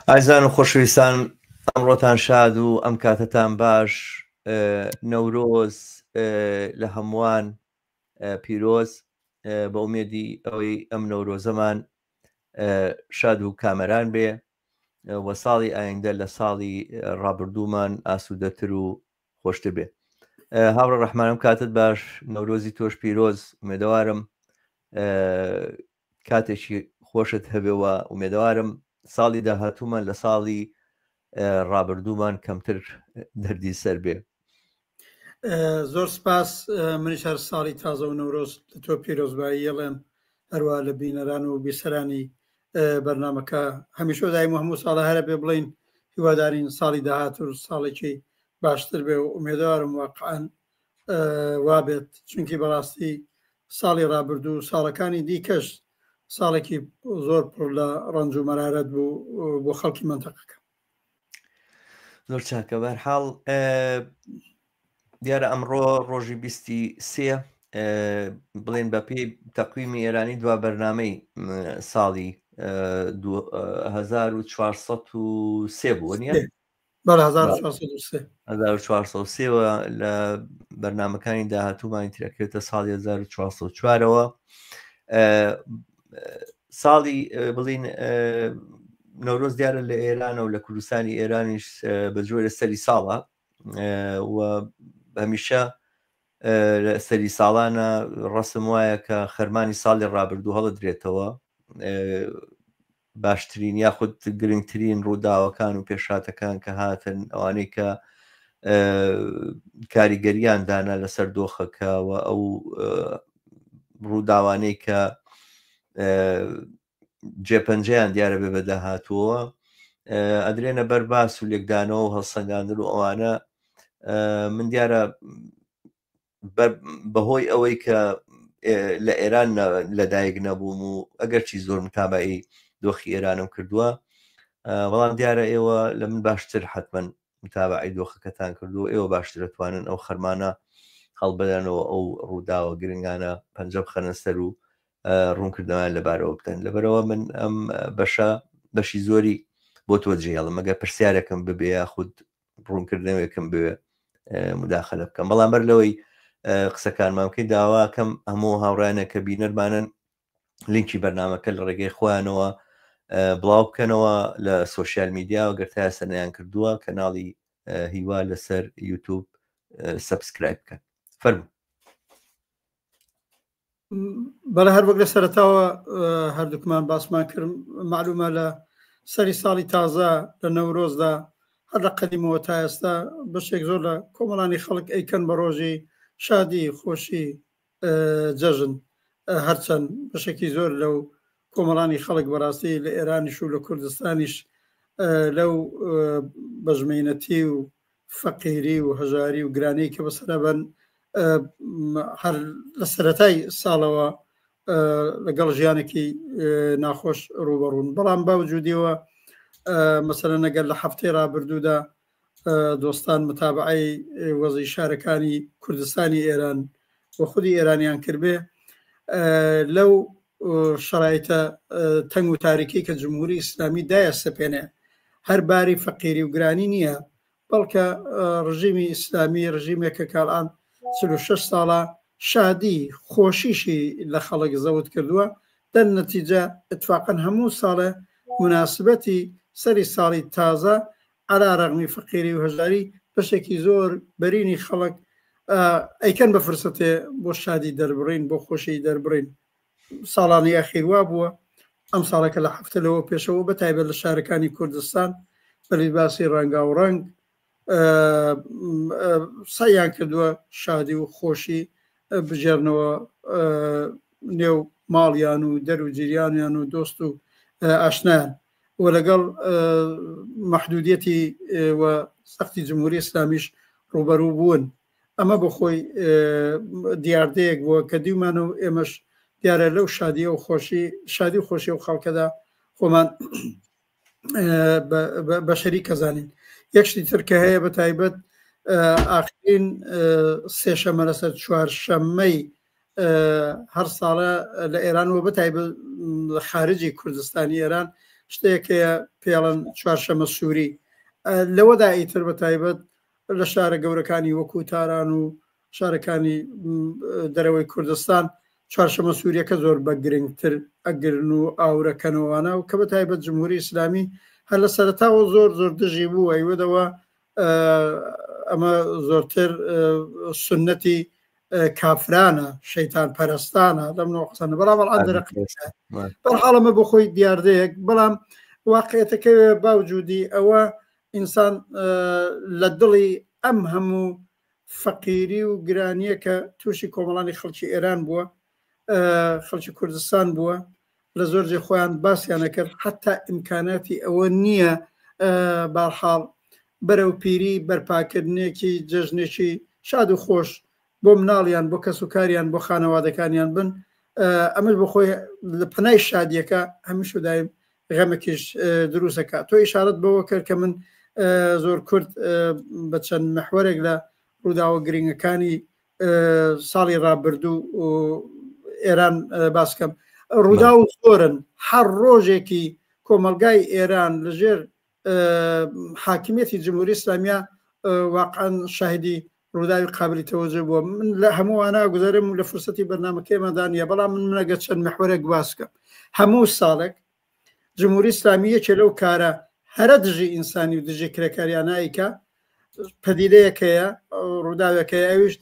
ئایزان و خۆشەویستان، ئەمڕۆتان شاد و ئەم کاتتان باش. نەورۆز لە هەمووان پیرۆز، بە ئومێدی ئەوەی ئەم نەورۆزەمان شاد و کامەران بێ و ساڵی ئایندە لە ساڵی ڕابردوومان ئاسوودەتر و خۆشتر بێ. هاوڕە ڕەحمانم کاتت باش، نەورۆزی تۆش پیرۆز. ئومێدەوارم کاتێکی خۆشت هەبێەوە. ئومێدەوارم ساڵی داهاتوومان لە ساڵی ڕابردوومان کەمتر دەردی سەر بێ. زۆر سپاس. منیش هەر ساڵی تازە و نەورۆز لە تۆ پیرۆزبایی یەڵێم، هەروە لە بینەران و بیسەرانی بەرنامەکە. هەمیشە دایم و هەموو ساڵە هەرە بێ بڵین هیوادارین ساڵی داهاتوو ساڵێکی باشتر بێ و ئومێدوارم واقعاً وابێت، چونکی بەڕاستی ساڵی ڕابردوو ساڵەکانی دیکەش ساڵێکی زۆر پڕ لە ڕەنج و مەرارەت بوو بۆ خەڵکی مەنتەقەکە. زۆر چاکە. بەرحاڵ دیارە ئەمڕۆ ڕۆژی 23 بڵێن بە پێی تەقویمی ئێرانی دوا بەرنامەی ساڵی 1403 بوو نیە؟ 1403 لە بەرنامەکانی داهاتوومانی ترەکرێتە ساڵی 1404ەوە. ساڵی بڵین نەورۆز دیارە لە ئێرانە و لە کوردستانی ئێرانیش بە جۆرە سەری ساڵە و هەمیشە لە سەری ساڵانە ڕەسم وایە کە خەرمانی ساڵی ڕابردوو هەڵدرێتەوە، باشترین یاخود گرنگترین ڕووداوەکان و پێشاتەکان کە هاتن، ئەوانەی کە کاریگەریان دانا لەسەر دۆخەکەەوە، ئەو ڕووداوانەی کە جێپەنجەیان دیارە بێ بەداهاتووە ئەدرێنە بەرباس و لێکدانەوە و هەڵسەنگاندن و ئەوانە. من دیارە بەهۆی ئەوەی کە لە ئێران لەدایک نەبووم و ئەگەرچی زۆر متابعی دۆخی ئێرانم کردووە، بەڵام دیارە ئێوە لە من باشتر حتمەن متابعی دۆخەکەتان کردو، ئێوە باشتر دەتوانن ئەو خەرمانە هەڵبدەنەوە، ئەو ڕووداوە گرنگانە پەنجە بخەنە سەر و ڕوونکردنەوەیان لەبارەوە بدەن. لەبەرەوە من ئەم بەشی زۆری بۆ تۆ جێڵم، ئەگە پرسیارێکم ببێ یاخود ڕوونکردنەوەیەکم بوێ مداخلە بکەم. بەڵام بەر لەوەی قسەکانمامکەی داواکەم هەموو هاوڕانە کە بینەرمانن لینکی بەرنامەکە لە ڕێگەی خۆیانەوە بڵاو بکەنەوە لە سۆشیال میدیا و گەرتای سەرنیان کردووە کەناڵی هیوا لەسەر یوتیوب سەبسکرایب بکەن. فەرموو. بەڵێ هەر وەک لە سەرەتاوە هەردووکمان باسمان کرد، معلومە لە سەری ساڵی تازە لە نەورۆزدا هەر لە قەدیمەوە تا ئێستا بەشێک زۆر لە کۆمەڵانی خەڵک ئەیکەن بە ڕۆژی شادی، خۆشی، جەژن، هەرچەند بەشێکی زۆر لەو کۆمەڵانی خەڵک بەڕاستی لە ئێرانیش و لە کوردستانیش لەو بەژمێنەتی و فەقیری و هەژاری و گرانەی کە بەسەرەبەن هەر لە سەرەتای ساڵەوە لەگەڵ ژیانێکی ناخۆش ڕوبەڕوون. بەڵام باوجودیەوە مەسەلەن ئەگەر لە هەفتەی ڕابردوودا دۆستان متابعەی وەزعی شارەکانی کوردستانی ئێران و خودی ئێرانیان کردبێ، لەو شەرایتە تەنگ و تاریکی کە جمهوری ئیسلامی دایە سەپێنێ هەر باری فەقیری و گرانی نییە، بەڵکە ڕژیمی ئیسلامی ڕژیمێکە کاڵان 46 ساڵە شادی خۆشیشی لە خەڵک زەوت کردووە. دەن نەتیجە اتفاقەن هەموو ساڵە مناسبەتی سەری ساڵی تازە عەلا ڕەغمی فەقیری و هەژاری بەشێکی زۆر بەرینی خەڵک ئەیکەن بە فرسەتێ بۆ شادی دەربڕین، بۆ خۆشی دەربڕین. ساڵانی ئەخیر وا بووە ئەم ساڵەکە لە هەفتە لەوە پێشەوە بەتایبەت لە شارەکانی کوردستان بە لیباسی ڕەنگا و ڕەنگ سەیان کردووە شادی و خۆشی بژێرنەوە نێو ماڵیان و دەر و جیریانیان و دۆست و ئاشنایان و لەگەڵ مەحدودیەتی و سەختی جمهوری ئیسلامیش ڕوبەڕوو بوون. ئەمە بۆ خۆی دیاردەیەک بووە کە دیومان و ئێمەش دیارە لەو شادی و خۆشی و خەڵکەدا خۆمان بە شەریک کەزانین. یەکشتی ترکە هەیە بە تایبەت ئاخرین سێشەمە لەسەر چوارشەممەی هەر ساڵە لە ئێران و بەتایبەت لە خارجی کوردستانی ئێران شتێکەیە پێڵەن چوارشەمە سووری لەوەدا ئیتر بە تایبەت لە شارە گەورەکانی وەکو تاران و شارەکانی دەرەوەی کوردستان چوارشەمە سووریەکە زۆر بە گرنگتر ئەگرن و ئاورەکەنەوەوانە و کە بە تایبەت جمهوری ئیسلامی هەر لە سەرەتاوە زۆر دژی بوو ئەیوەدەوە ئەمە زۆرتر سنەتی کافرانە شەیتان پەرستانە لەم نۆقسانە بەڵام بەرحاڵەمە بۆ خۆی دیاردەیەک بەڵام واقعەتەکەوێ باوجودی ئەوە ئینسان لە دڵی ئەم هەموو فەقیری و گرانیە کە تووشی کۆمەڵانی خەڵکی ئێران بووە خەڵکی کوردستان بووە لە زۆرجێ خۆیان باسییانە کرد حتا ئیمکاناتی ئەوە نییە بەرحاڵ بەرەو پیری بەرپاکردنێکی جەژنێکی شاد و خۆش بۆ مناڵیان بۆ کەس و کاریان بۆ خانەوادەکانیان بن ئەمەش بۆ خۆی لە پەنای شادیەکە هەمیش و دایم غەمێکیش دروستەکە تۆ ئیشارەت بەوە کرد کە من زۆر کورد بە چەند مەحوەرێک لە ڕووداوە گرنگەکانی ساڵی ڕابردوو و ئێران باسکەم ڕوودا و زۆرن هەر ڕۆژێکی کۆمەلگای ئێران لەژێر حاکمیەتی جمهوری ئیسلامیە واقعاً شاهدی ڕووداوی قابلی تەوەجه بووە من لە هەمووانە گوزارم لە فرسەتی بەرنامەکەمەدانە بەڵام من منەگە چەند مەحوەرێک باسکەم هەموو ساڵێک جمهوری ئیسلامی یەکێ لەو کارە هەرە دژی ئینسانی و دژی کرێکاریانایکە پەدیدەیەکەیە ڕووداوەکەی ئەویش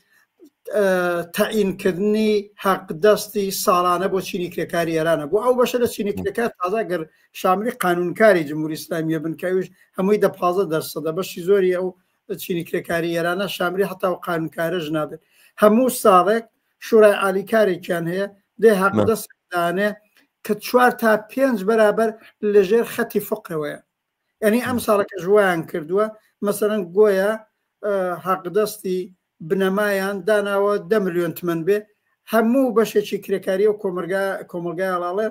تەعینکردنی حەقدەستی ساڵانە بۆ چینی کرێکاری ئێرانە بۆ ئەو بەشە لە چینی کرێکار تازاگەر شاملی قانونکاری جمهوری ئیسلامیە بنکەویش هەمووی 15% بەشی زۆری ئەو چینی کرێکاری ئێرانە شاملی هەتا و قانونکارەژ نابێت هەموو ساڵێک شورای عالیکارێکیان هەیە دێ حەقدەستدانێ کە 4 تا 5 بەرابەر لەژێر خەتی فقرەوەیە یعنی ئەم ساڵەکە ژوایان کردووە مەسەرەن گۆیە حەقدەستی بنەمایان داناوە 10 ملیۆن تمەن بێ هەموو بەشێکی کرێکاری و کۆمەلگای ئەڵاڵێ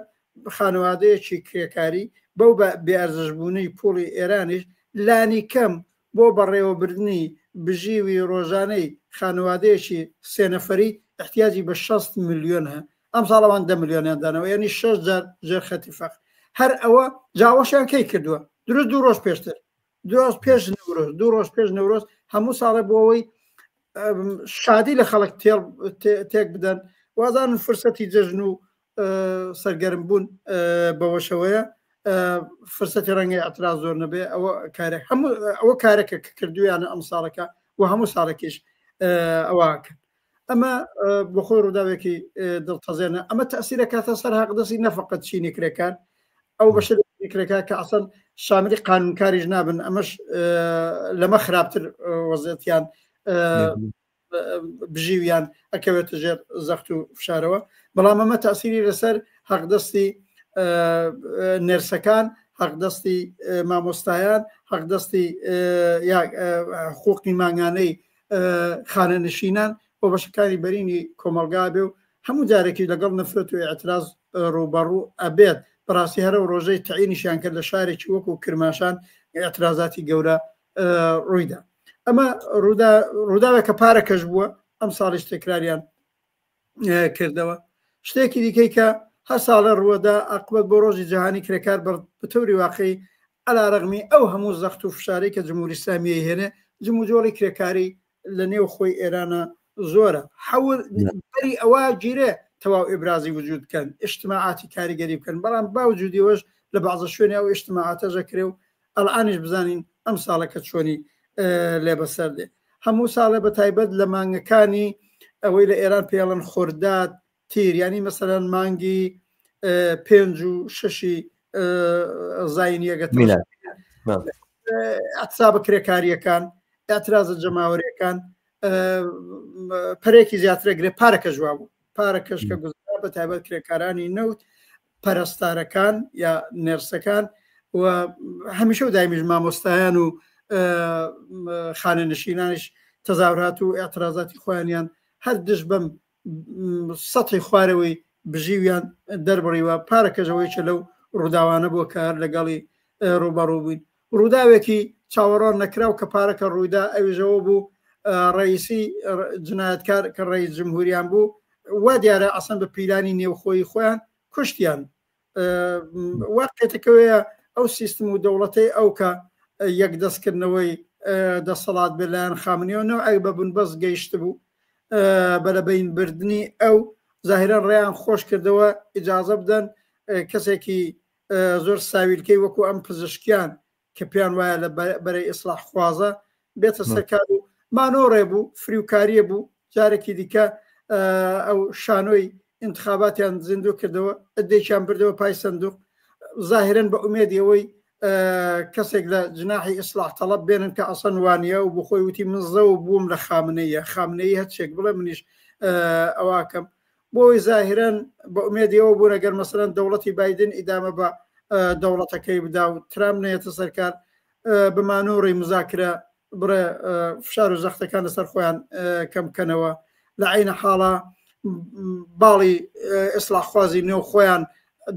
خانەوادەیەکی کرێکاری بەو بێئەرزشبوونی پوڵی ئێرانیش لانی کەم بۆ بەڕێوەبردننی بژیوی ڕۆژانەی خانەوادەیەکی سێنەفەری احتیاجی بە 60 ملیۆن هە ئەم ساڵەوان 10 ملیۆنیان دانەوە یعنی 6 جار ژێر خەتی فەقر هەر ئەوە جاوەشیان کەی کردووە دروست 2 ڕۆژ پێشتر 2 ڕۆژ پێش نەورۆز 2 ڕۆژ پێش نەورۆز هەموو ساڵێ بۆ ئەوەی شادی لە خەڵک تێک بدەن وازان فرسەتی جەژن و سەرگەرم بوون بەوەشەوەیە فرسەتی ڕەنگەی ئەتراز زۆر نەبێ ئەوە کارێک هەموو ئەوە کارێکە کە کردویانە ئەم ساڵەکە و هەموو ساڵێکیش ئەوواکە ئەمە بۆ خۆی ڕووداوێکی دڵتەزێنە ئەمە تەسیرە کاتە سەر حەقدەستی نەفقەت چینی کرێکار ئەو بەشە کرێکار کە ئەسەن شاملی قانونکاریش نابن ئەمەش لەمە خراپتر وەزیەتیان بژیویان ئەکەوێتە ژێر زەخت و فشارەوە بەڵام ئەمە تەسیری لەسەر حەقدەستی نێرسەکان حەقدەستی مامۆستایان حەقدەستی حقوقی مانگانەی خانەنشینان بۆ بەشەکانی بەرینی کۆمەلگا بێ و هەموو جارێکی لەگەڵ نەفرەت و ئێعتراز ڕوبەڕوو ئەبێت بەڕاستی هەرە و ڕۆژەی تەعینیشیان کرد لە شارێکی وەکو کرماشان ئێعترازاتی گەورە ڕوویدا ئەمە ڕووداوێکە پارەکەش بووە ئەم ساڵیش تێکراریان کردەوە شتێکی دیکەی کە هەر ساڵە ڕووەدا عاقبەت بۆ ڕۆژی جەهانی کرێکار بەتەوری واقعی ئەلاڕەغمی ئەو هەموو زەخت و فشارەی کە جمهوری ئیسلامی هێنێ جموجۆڵی کرێکاری لە نێو خۆی ئێرانە زۆرە بەری ئەوە گیرێ تەواو ئێبرازی وجود بکەن ئیجتیماعاتی کاریگەری بکەن بەڵام باوجودیەوەش لە بەعزە شوێنی ئەو ئیجتیماعاتەژە کرێ و ئەڵعانیش بزانین ئەم ساڵەکە چۆنی لێ بەسەر دێ هەموو ساڵە بە تایبەت لە مانگەکانی ئەوەی لە ئێران پێڵەن خۆردات تیر ینی مەسەرەن مانگی 5 و 6 زاینیەگەت ئەتسا بە کرێکاریەکان ئاعترازە جەماوەریەکان پەرێکی زیاترەگرێ پارەکە ژوا بوو پارەکەش کە گوزرا بە تایبەت کرێکارانی نەوت پەرستارەکان یا نێرسەکان و هەمیشە و دایمیش مامۆستایان و خانەنشینانش تەزاورات و ئاعترازاتی خۆیانیان هەر دش بەم سەتی خوارەوەی بژیویان دەربڕیوە پارەکەژەوەیکە لەو ڕووداوانە بۆ کار لەگەڵی ڕوبەڕوو بووین ڕووداوێکی چاوەڕۆن نەکراو کە پارەکە ڕوویدا ئەویژەوە بوو ڕئیسی جنایەتکار کە ڕئیس جمهوریان بوو وا دیارە ئەسەن بە پیلانی نێوخۆی خۆیان کوشتیان واقعێتەکەوەیە ئەو سیستم و دەوڵەتی ئەو کە یەک دەستکردنەوەی دەسەڵات بێلایەن خامنەوە ئەی بە بنبەست گەیشت بوو بەلەبەین بردننی ئەو زاهرەن ڕێیان خۆش کردەوە ئیجازە بدەن کەسێکی زۆر ساویلکەی وەکو ئەم پزیشکیان کە پێیان وایە لە بەرەی ئیسلاح خوازە بێتە سەرکار و مانۆڕێ بوو فریوکاریە بوو جارێکی دیکە ئەو شانۆی انتخاباتیان زیندوو کردەوە ئەدەیان بردەوە پای سندوق ظاهرن بە ئومێدیەوەی کەسێک لە جناحی ئیسلاح تەڵەب بێنن کە ئەسەن وانە و بۆ خۆی وتی من زە و بووم لە خامنەیە هەرچێک بڵێ منیش ئەواکەم بۆی ظاهرن بە ئومێدیەوە بوو ئەگەر مەسەرەن دەوڵەتی بایدن ئیدامە بە دەوڵەتەکەی بدا و ترام نێتە سەرکار بمانۆڕی مزاکرە بڕێ فشار و زەختەکان لەسەر خۆیان کەمکەنەوە لە عینە حاڵە باڵی ئیسلاح خوازی نێو خۆیان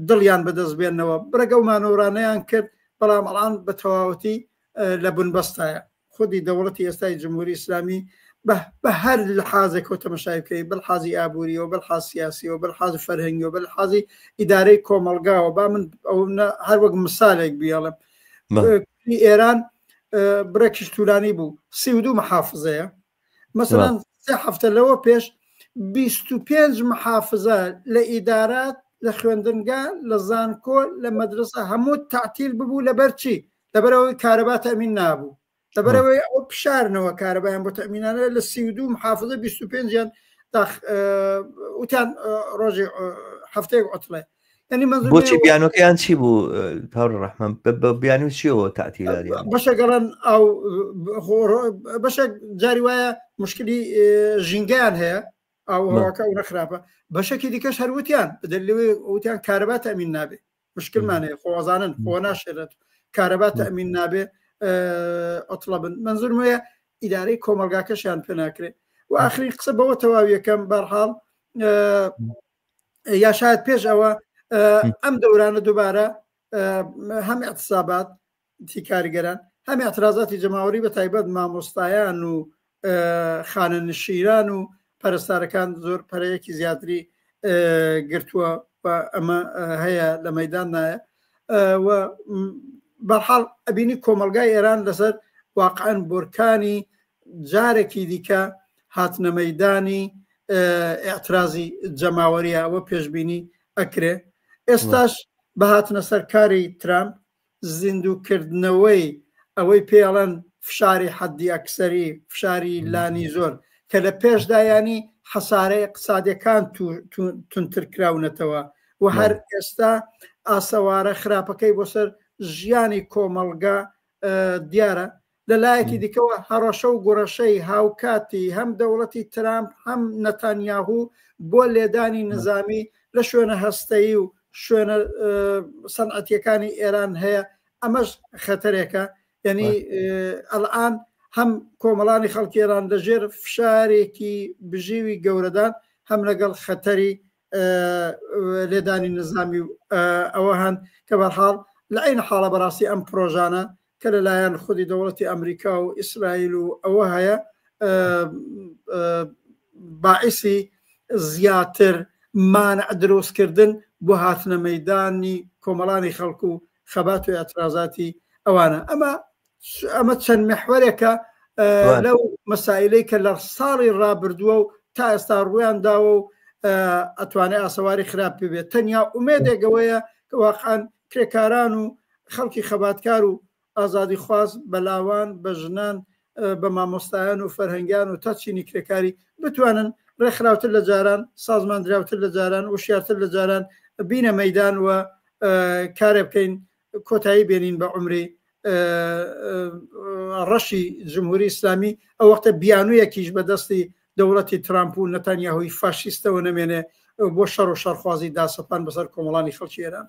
دڵیان بەدەست بێنەوە بڕێگە و مانۆڕانەیان کرد بەڵام ئەڵان بە تەواوەتی لە بنبەستایە خودی دەوڵەتی ئێستای جمهوری ئیسلامی بە هەر لحاظێک و تەمەشایکەی بەلحازی ئابووریەوە بەلحاز سیاسیەوە بەلحاز فەرهەنگیەوە بەلحازی ئیدارەی کۆمەلگاوە با من هەر وەک مثالێک بیاڵم ئێران برێکیش توولانی بوو 32 محافزەیە مەسەڵەن 3 هەفتە لەوە پێش 25 محافزە لە ئیدارات لە خوێندنگا لە زانکۆ لە مەدرسە هەموو تعتیل ببوو لەبەرچی لەبەرەوەی کارەبا تەمین نابوو لەبەرەوەی ئەو پشارنەوە کارەبایان بۆ تەمینانە لە 32 محافزە 25یان وتیان ڕۆژی هەفتەیەک ئۆتڵێ ینی بۆچی بیانەکەیان چی بوو تاڕ ڕەحمان بە بیانی چیەوە تعتیلات بەشە گەڵەن ئەو بەشە جاری وایە مشکلی ژینگەیان هەیە ئەو هەواکە و نەخراپە بەشێکی دیکەش هەروتیان بدەلەوەی وتیان کارەبا تەمین نابێ مشکلمان هەیە خۆوازانن خۆ ناشێت کارەبا تەمین نابێ ئۆتڵە بن منزور وەیە ئیدارەی کۆمەلگاکەشیان پێ ناکرێت و ئاخری قسە بەوە تەواویەکەم بەرحاڵ یا شاید پێش ئەوە ئەم دەورانە دووبارە هەم اعتصابات کاریگەران هەم اعتراضاتی جەماوەری بە تایبەت مامۆستایان و خانەنشینان و پەرستارەکان زۆر پەرەیەکی زیاتری گرتووە و ئەمە هەیە لە مەیدان نایە و بەرحاڵ ئەبینی کۆمەلگای ئێران لەسەر واقعەن بۆرکانی جارێکی دیکە هاتنە مەیدانی ئاعترازی جەماوەریە ئەوە پێشبینی ئەکرێ ئێستاش بە هاتنە سەرکاری ترامپ زیندووکردنەوەی ئەوەی پێڵەن فشاری حەدی ئەکسەری فشاری لانی زۆر کە لە پێشدایانی حەسارەی اقتصادیەکان تونترکراونەتەوە و هەر ئێستا ئاسەوارە خراپەکەی بۆ سەر ژیانی کۆمەلگا دیارە لەلایەکی دیکەوە هەڕەشە و گوڕەشەی هاوکاتی هەم دەوڵەتی ترامپ هەم نەتانیاهوو بۆ لێدانی نظامی لە شوێنە هەستەیی و شوێنە سەنعەتیەکانی ئێران هەیە ئەمەش خەتەرێکە یعنی ئەلعان هەم کۆمەڵانی خەڵکی ئێران لەژێر فشارێکی بژێوی گەورەدان هەم لەگەڵ خەتەری لێدانی نظامی ئەوە هەن کە بەرحاڵ لە عین حاڵە بەڕاستی ئەم پرۆژانە کە لەلایەن خودی دەوڵەتی ئەمریکا و ئیسرائیل و ئەوە هەیە باعثی زیاتر مانع دروستکردن بۆ هاتنە مەیدانی کۆمەڵانی خەڵکو و خەبات و ئەترازاتی ئەوانە ئەمە چەند محورێکە لەو مەسائلەی کە لە ساڵی ڕابردووە و تا ئێستا ڕویان داوە و ئەتوانێت ئاسەواری خراپ بێت تەنیا ئومێدێکەوەیە کە واقعاً کرێکاران و خەڵکی خەباتکار و ئازادی خواز بەلاوان بە ژنان بە مامۆستایان و فەرهەنگیان و تا چینی کرێکاری بتوانن ڕێکخراوتر لە جاران سازماندراوتر لە جاران وشیارتر لە جاران بینە مەیدان و کارێ بکەین کۆتایی بێنین بە عمری ڕەشی جمهوری ئیسلامی ئەو وەختە بیانوویەکیش بەدەستی دەوڵەتی ترامپ و نەتانیاهوی فاشیستەوە نەمێنێ بۆ شەڕ و شەڕخوازی داسەپان بەسەر کۆمەڵانی خەڵکی ئێران.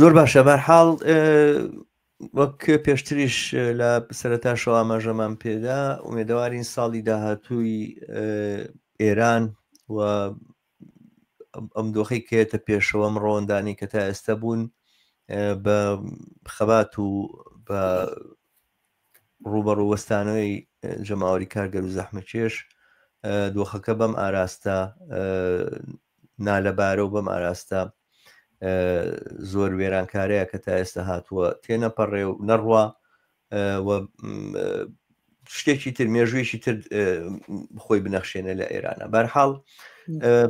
زۆر باشە بەرحاڵ وەک پێشتریش لە سەرەتا شەوە ئاماژەمان پێدا ئومێدەوارین ساڵی داهاتووی ئێران و ئەم دۆخەی کێتە پێشەوەم ڕۆندانی کە تا ئێستا بوون بە خەبات و بە ڕوبەڕووەستانەوەی جەماوەری کارگەر و زەحمەکێش دۆخەکە بەم ئاراستە نالەبارە و بەم ئاراستە زۆر وێرانکارەیە کە تا ئێستا هاتووە تێنەپەڕێ و نەڕوا شتێکی تر مێژوویەکی تر خۆی بنەخشێنە لە ئێرانە. بەرحاڵ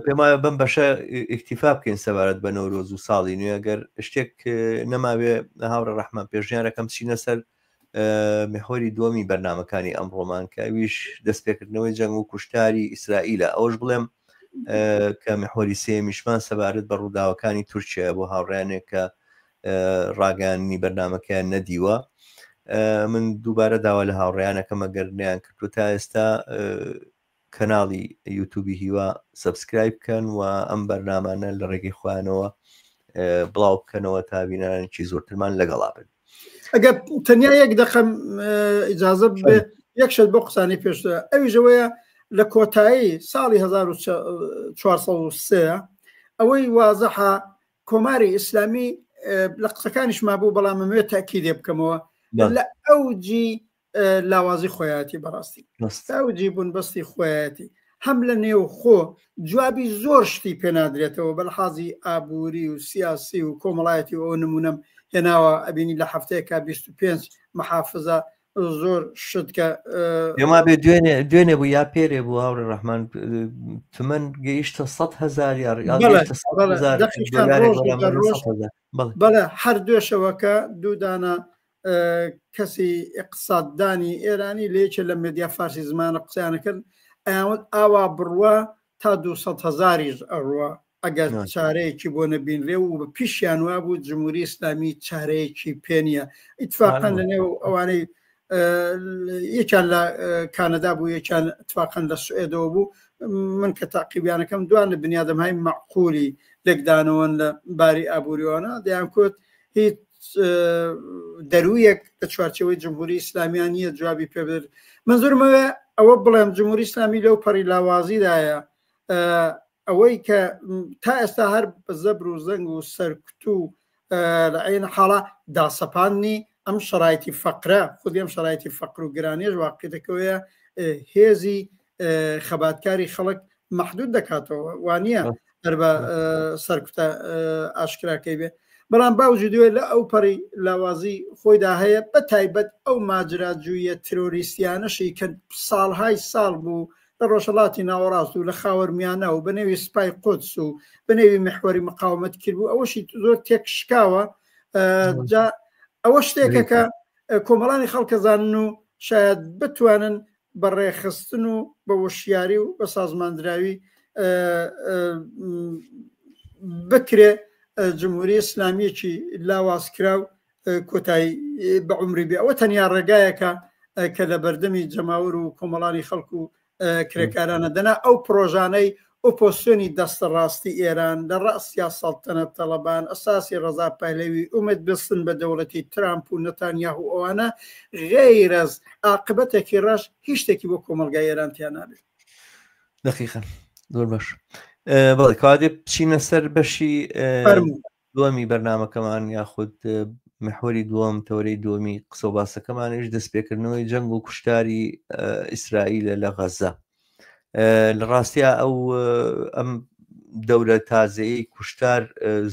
پێم وایە بەم بەشە ئیکتیفا بکەین سەبارەت بە نەورۆز و ساڵی نوێ ئەگەر شتێک نەماوێ هاوڕە ڕەحمان پێشنیارەکەم چینە سەر محوەری دووەمی بەرنامەکانی ئەمڕۆمان کە ئەویش دەستپێکردنەوەی جەنگ و کوشتاری ئیسرائیلە. ئەوەش بڵێم کە محوەری سێمیشمان سەبارەت بە ڕووداوەکانی تورکیا بۆ هاوڕێیانێک کە ڕاگەیاندنی بەرنامەکەیان نەدیوە. من دووبارە داوا لە هاوڕێیانەکەم ئەگەر نیان کردو تا ئێستا کەناڵی یوتیوبی هیوا سەبسکرایب بکەن و ئەم بەرنامانە لە ڕێگەی خۆیانەوە بڵاو بکەنەوە تا بینانێکی زۆرترمان لەگەڵا بن. ئەگەر تەنیا یەک دەقەم ئیجازە بێ یەک شت بۆ قسانی پێشتە ئەویژەوەیە لە کۆتایی ساڵی 1403 ئەوەی وازەحە کۆماری ئیسلامی لە قسەکانیش مابوو بەڵام ئەمەوێت تاکیدێ بکەمەوە لە ئەوجی لاوازی خۆیەتی بەڕاستی ئەوجی بوون بەستی خۆیەتی هەم لە نێو خۆ جوابی زۆر شتی پێنادرێتەوە بەلحازی ئابووری و سیاسی و کۆمەڵایەتی و ئەو نمونەم هێناوە ئەبینی لە هەفتەیەکە 25 محافزە زۆر شت کە ئێمە بێ دوێنێ بوو یا پێرێ بوو هاوڕێ ڕەحمان تمەن گەیشتە 100,000 بەڵێ هەر دوێشەوەکە دوودانە کەسی اقتصاددانی ئێرانی لێکە لە مێدیا فارسی زمانە قسەیانەکرد ئەیانوت ئاوا بڕوە تا 200,000 ئەڕوە ئەگەر چارەیەکی بۆ نەبینرێ و بە پیشیان وا بوو جمهوری ئیسلامی چارەیەکی پێنیە ئیتفاقەن لە نێو ئەوانەی یەکیان لە کانەدا بوو یەکیان اتفاقەن لە سوئێدەوە بوو من کە تاقیبیانەکەم دوان لە بنیادەمهای معقولی لێکدانەوەن لە باری ئابووریوانە دەیان کوت هیچ دەرویەک لە چوارچەوەی جمهوری ئیسلامیان نییە جوابی پێ بدر. منزورمەوە ئەوە بڵێم جمهوری ئیسلامی لەو پەڕی لاوازیدایە ئەوەی کە تا ئێستا هەر بە زەبر و زەنگ و سەرکوت و لە عین حاڵە داسەپاندنی ئەم شەرایەتی فەقرە خودی ئەم شەرایەتی فەقر و گرانیش واقعیتەکەوەیە هێزی خەباتکاری خەڵک محدود دەکاتەوە وانە هەر بە سەرکوتە ئاشکراکەی بێ بەڵام باوجودوێ لە ئەو پەڕی لاوازی خۆیدا هەیە بە تایبەت ئەو ماجراجوویە ترۆریستیانەشی کە ساڵهای ساڵ بوو لە ڕۆژهەڵاتی ناوەڕاست و لە خاوەرمیانە و بەنێوی سپای قودس و بەنێوی محوەری مقاومەت کرد بوو ئەوەشی زۆر تێکشکاوە ئەوە شتێکە کە کۆمەڵانی خەڵکەزانن و شاید بتوانن بە ڕێخستن و بە وشیاری و بە سازماندراوی بکرێ جمهوری ئیسلامیەکی لاوازکرا و کۆتایی بە عمری بێ ئەوە تەنیا ڕێگایەکە کە لە بەردەمی جەماور و کۆمەڵانی خەڵک و کرێکارانە دەنا ئەو پرۆژانەی ئۆپۆسیۆنی دەستە ڕاستی ئێران لە ڕاستیا سەڵتەنەت تەڵەبان ئەساسی ڕەزا پەهلەوی ئومێد بستن بە دەوڵەتی ترامپ و نەتانیاهو ئەوانە غەیر ئەز عاقبەتێکی ڕەش هیچ شتێکی بۆ کۆمەلگای ئێرانتیان نابێت. دقیقاً زۆر باش. بەڵێ کاتێ بچینە سەر بەشی دووەمی بەرنامەکەمان یاخود محوەری دووەم تەورەی دووەمی قسە و باسەکەمانش دەستپێکردنەوەی جەنگ و کوشتاری ئیسرائیلە لە غەزە. لە ڕاستیە ئەو ئەم دەورە تازەیی کوشتار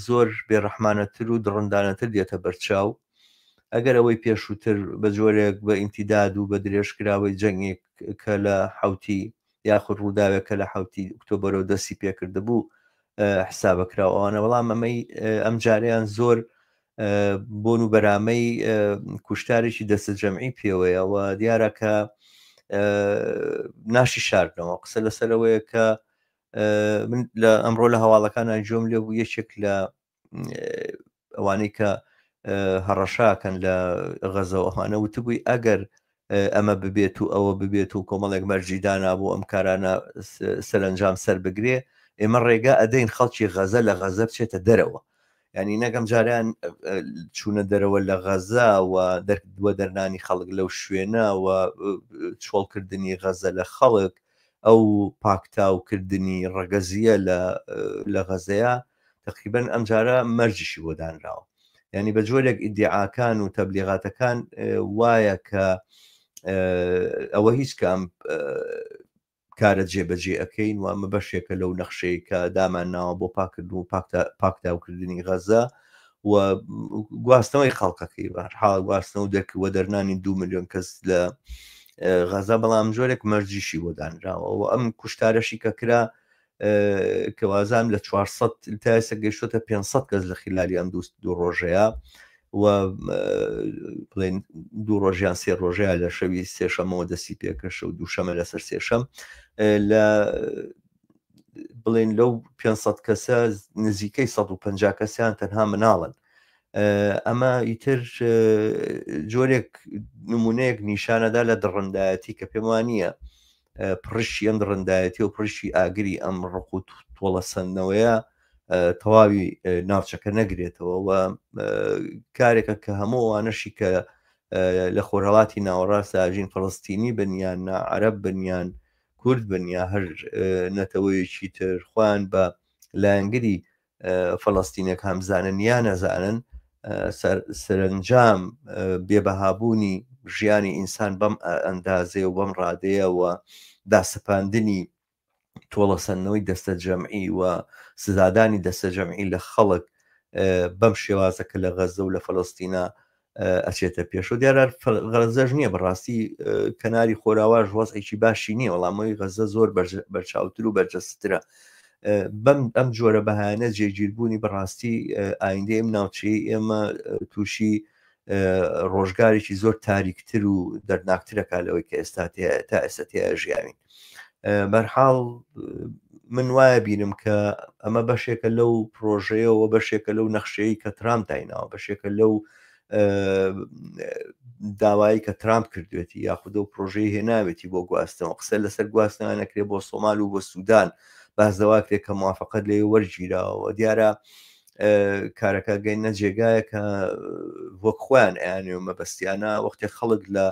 زۆر بێڕەحمانەتر و دڕندانەتر دێتە بەرچاو ئەگەر ئەوەی پێشووتر بە جۆرێک بە ئیمتیداد و بە درێژکراوەی جەنگێک کە لە حوتی یاخود ڕووداوێکە لە حوتی ئۆکتۆبەرەوە دەستی پێکرده بوو حسابەکراوەوانە بەڵام ئەمەی ئەم جاریان زۆر بۆن و بەرامەی کوشتارێکی دەستە جەمعی پێوەیە و دیارە کە ناشی شاردنەوە قسە لەسەرەوەیە کە من لە ئەمڕۆ لە هەواڵەکان جۆم لێ بوو یەکێک لە ئەوانەی کە هەڕەشاکەن لە غەزەوەوانە وتبووی ئەگەر ئەمە ببێت و ئەوە ببێت و کۆمەڵێک مەرجیدانا بۆ ئەم کارانە سەرنجام سەر بگرێ ئێمە ڕێگا ئەدەین خەڵکی غەزە لە غەزە بچێتە دەرەوە ینی نەگەم جاریان چوونە دەرەوە لە غەزە و دەردووە دەرنانی خەڵک لەو شوێنە و چۆڵکردنی غەزە لە خەڵک ئەو پاکتاوکردنی ڕەگەزیە لە غەزەیە تقریبەن ئەم جارە مەرجشی بۆ دانراوە ینی بە جۆرێک ئیدعاکان و تەبلیغاتەکان وایە کە ئەوە هیچ کام کارە جێبەجێ ئەەکەین و ئەمە بەشێکە لەو نەخشەی کە دامان ناوە بۆ پاکردن و پاکداوکردنی غەزە و گواستنەوەی خەڵکەکەی بەهەرحاڵ گواستنەوە و دەرکوە دەرنانی 2 ملیۆن کەس لە غەزە بەڵام جۆرێک مەرجیشی بۆ دانراوە و ئەم کوشتارەشی کە کرا کەوازان لە 400 تا ئێستا گەیشتۆتە 500 کەس لە خلالی ئەم دوو ڕۆژەیە و بڵێن 2 ڕۆژیان 3 ڕۆژەیە لە شەوی سێشەمەوە دەستی پێکەشە و دووشەمە لەسەر سێشەم لە بڵێن لەو 500 کەسە نزیکەی 150 کەسیان تەنها مناڵن. ئەمە ئیتر جۆرێک نمونەیەک نیشانەدا لە دڕندایەتی کە پێم وانە پڕشی ئەم دڕندایەتی و پڕشی ئاگری ئەم ڕق و تۆڵە سندنەوەیە تەواوی ناوچەکە نەگرێتەوە و کارێکە کە هەموو ئەوانەشی کە لە خۆرهەڵاتی ناوەڕاستە ئاژین فەڵەستینی بنیان عەرەب بنیان کورد بنیا هەر نەتەوەیەکی تر خوان بە لایەنگری فەڵەستینێک هەمزانن یا نەزانن سەرنجام بێبەهابوونی ژیانی ئینسان بەم ئەندازێ و بەم ڕادەیە و داسەپاندنی تۆڵەسەندنەوەی دەستە جەمعی و سزادانی دەستە جەمعی لە خەڵک بەم شێوازەکە لە غەزە و لە فەڵەستینە ئەچێتە پێش و دیارە غەزەش نییە بەڕاستی کەناری خۆراواژ وەزعێکی باشی نییە وەڵامەوەی غەزە زۆر بەرچاوتر و بەرجەسترە بەم ئەم جۆرە بەهانە جێگیربوونی بەڕاستی ئایندەی ئەم ناوچەی ئێمە تووشی ڕۆژگارێکی زۆر تاریکتر و دەرناکترەکە لەوەی کە ئێستا تا ئێستا ژیاوین. بەرحاڵ من وایە بینم کە ئەمە بەشێکە لەو پرۆژەیەوە بەشێکە لەو نەخشەیە کە ترامپ دایناوە بەشێکە لەو داوایی کە ترامپ کردوێتی یاخودە و پرۆژەی هێناوێتی بۆ گواستنەوە قسە لەسەر گواستنەوە نەکرێت بۆ سۆمال و بۆ سوودان بازدەواکرێت کە موافقەت لێ وەرگیراوە دیارە کارەکە گەینە جێگایە کە وەک خۆیان ئەیانێ و مەبەستیانە وەختێک خەڵک لە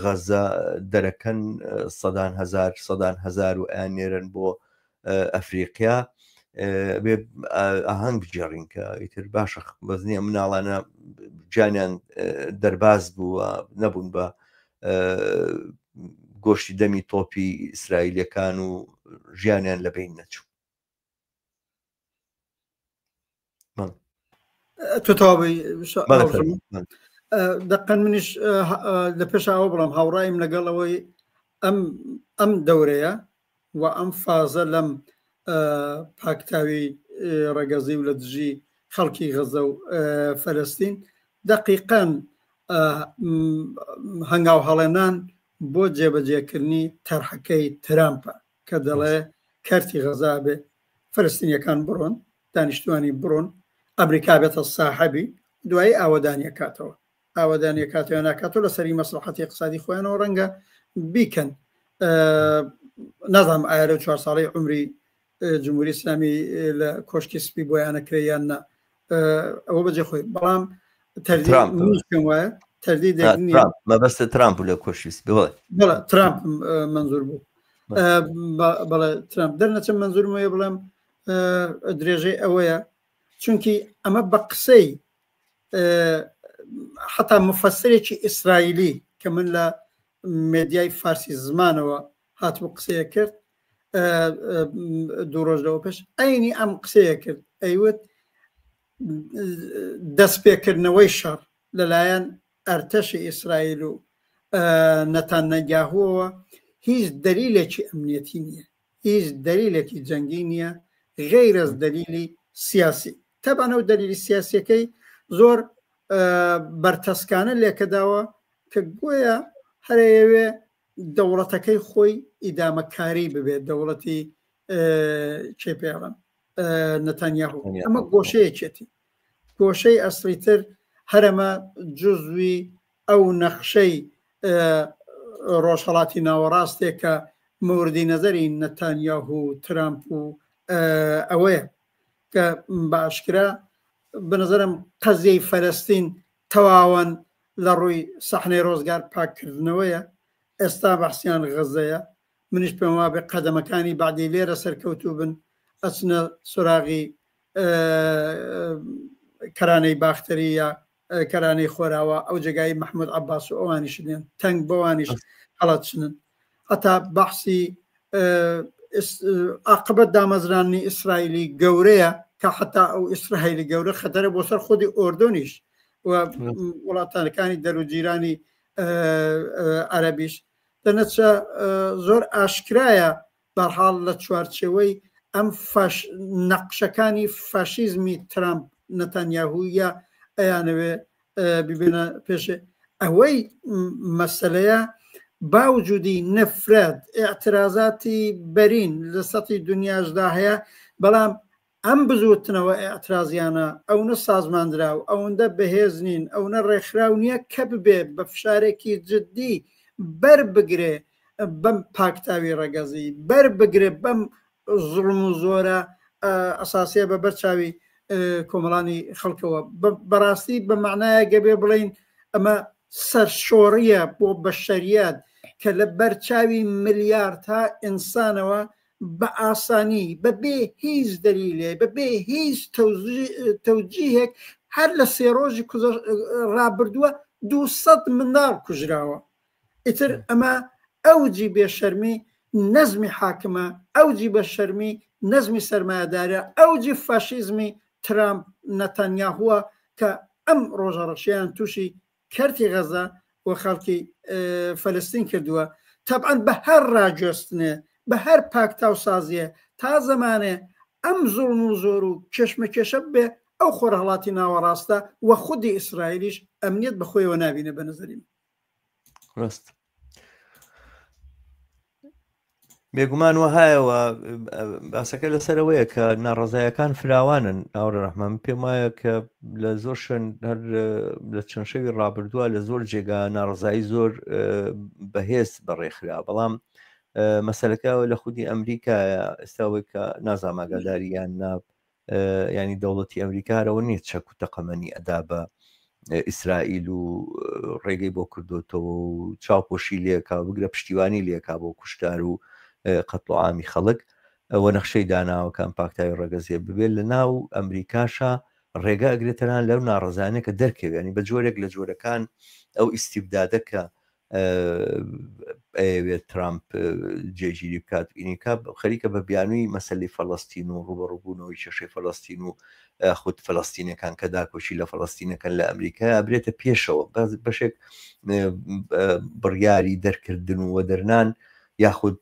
غەزە دەرەکەن سەدان هەزار و ئەیانێرن بۆ ئەفریقیا بێ ئاهەنگ بجێڕین کە ئیتر باشە بەزنیە مناڵانە جانیان دەرباز بووە نەبوون بە گۆشتی دەمی تۆپی ئیسرائیلەکان و ژیانیان لەبین نەچوو. دقن منیش لە پێشەوە بڵام هاوڕایم لەگەڵەوەی ئەم دەورەیە و ئەم فازە لەم پاکتاوی ڕەگەزی و لە دژی خەڵکی غەزە و فەلەستین دقیقاً هەنگاو هەڵێنان بۆ جێبەجێکردنی تەرحەکەی ترامپە کە دەڵێ کارتی غەزا بێ فەلەستینیەکان بڕۆن دانیشتوانی بڕۆن ئەمریکا بێتە ساحەبی دوایی ئاوەدانیە کاتەوە ئاوەدانیە کاتەوە ناکاتەوە لە سەری مەسلحەتی اقتصادی خۆیانەوە ڕەنگە بیکەن نازانم ئایا لەو 4 ساڵەی عمری جمهوری ئیسلامی لە کۆشکی سپی بۆیانەکرێ یان نە ئەوە بەجێ خۆی بەڵام پێم وایە تەردید مەبەستە ترامپ لە کۆشکی سپی بەڵێ ترامپ منزور بوو بەڵێ ترامپ دەرنەچەم منزورمەیە بڵێم درێژەی ئەوەیە چونکی ئەمە بە قسەی حتا مفەسرێکی ئیسرائیلی کە من لە مێدیای فارسی زمانەوە هاتبوو قسەیە کرد 2 ڕۆژ لەوە پێش ئەینی ئەم قسەیە کرد ئەیوت دەستپێکردنەوەی شەڕ لەلایەن ئەرتەشی ئیسرائیل و نەتانیاهوەوە هیچ دەلیلێکی ئەمنیەتی نییە هیچ دەلیلێکی جەنگی نییە غەیر ئەز دەلیلی سیاسی تەبانە و دەلیلی سیاسیەکەی زۆر بەرتەسکانە لێکەداوە کە گوۆیە هەرەیەوێ دەوڵەتەکەی خۆی ئیدامەکاری ببێت دەوڵەتی چێپێڵم نەتانیاهو ئەمە گۆشەیەکێتی گۆشەی ئەسڵیتر هەرەمە جزوی ئەو نەخشەی ڕۆژهەڵاتی ناوەڕاستێک کە موردی نەزەری نەتانیاهو و ترامپ و ئەوەیە کە باشکرا بەنظرم قەزیەی فەلەستین تەواوەن لە ڕووی سەحنەی ڕۆزگار پاکردنەوەیە ئێستا بەحسیان غەزەیە منیش پێم وابێ قەدەمەکانی بعدی لێرە سەرکەوتوو بن ئەچنە سوراغی کەرانەی باختەری یا کەرانەی خۆراوە ئەو جێگای محمود عەباس و ئەوانیش دێن تەنگ بەوانیش هەڵەچنن هەتا بەحسی عاقبەت دامەزرانی ئیسرائیلی گەورەیە کە حتا ئەو ئیسرائیلی گەورە خەتەرە بۆ سەر خودی ئۆردۆنیش و وڵاتانەکانی دەروجیرانی عەرەبیش دەنەچە زۆر ئاشکرایە بەرحاڵ لە چوارچێوەی ئەم نەقشەکانی فاشیزمی ترامپ نەتانیاهویە ئەیانەوێ ببێنە پێشێ ئەوەی مەسەلەیە باوجودی نەفرەت ئاعترازاتی بەرین لە سەتی دنیاشدا هەیە بەڵام ئەم بزوتنەوە ئاعترازیانە ئەوە سازماندراو ئەوەندە بەهێز نین ئەوە ڕێکخراو نییە کە ببێ بە فشارێکی جددی بەربگرێ بەم پاکتاوی ڕەگەزی بەربگرێ بەم زوڵم و زۆرە ئەساسیە بە بەرچاوی کۆمەڵانی خەڵکەوە بەڕاستی بە معنایە گەبێ بڵین ئەمە سەرشۆڕیە بۆ بەشەریەت کە لە بەرچاوی ملیاردها ئینسانەوە بە ئاسانی بەبێ هیچ دەلیلێ بەبێ هیچ تەوجیهێک هەر لە سێ ڕۆژی ڕابردووە 200 منداڵ کوژراوە ئیتر ئەمە ئەوجی بێشەرمی نەزمی حاکمە ئەوجی بەشەرمی نەزمی سەرمایهدارە ئەوجی فاشیزمی ترامپ نەتانیاهووە کە ئەم ڕۆژەڕەشیان تووشی کەرتی غەزە و خەڵکی فەلەستین کردووە تەبعەن بە هەر ڕاجۆستنێ بە هەر پاکتاو سازیە تا زەمانێ ئەم زوڵم و زۆر و کێشمەکێشە بێ ئەو خۆرهەڵاتی ناوەڕاستە و خودی ئیسرائیلیش ئەمنیەت بەخۆیەوە نابینە بە نەزەریم ڕاست بێگومان وهایەوە باسەکە لەسەرەوەیە کە ناڕزایەکان فراوانن ئاورە ڕەحمان پێم وایە کە لە زۆر شوێن هەر لە چەند شەوی ڕابردووە لە زۆر جێگا ناڕزایی زۆر بەهێز بەڕێخرا بەڵام مەسەلەکەەوە لە خودی ئەمریکایە ئێستاوەی کە نازاماگاداریان ناب ینی دەوڵەتی ئەمریکارەوە نیت چەک و تەقەمەنی ئەدا بە ئیسرائیل و ڕێگەی بۆ کردوتەوە و چاوپۆشی لێکا بگرە پشتیوانی لێکا بۆ کوشتار و قەتڵ عامی خەڵک ئەوە نەخشەی داناوەکان پاکتاوی ڕەگەزیە ببێت لە ناو ئەمریکاشە ڕێگە ئەگرێتەران لەو ناڕزانێکە دەرکەوێنی بە جۆرێک لە جۆرەکان ئەو ئیستیبدادەکە ئەوێت ترامپ جێگیری بکات ئینیکا خەریکە بە بیانووی مەسەلەی فەڵەستین و ڕوبەڕووبوونەوەی کێشەی فەڵەستین و خود فەڵەستینەکان کە داکۆچی لە فەڵەستینەکان لە ئەمریکا برێتە پێشەوە بەشێک بڕیاری دەرکردن و وەدەرنان یاخود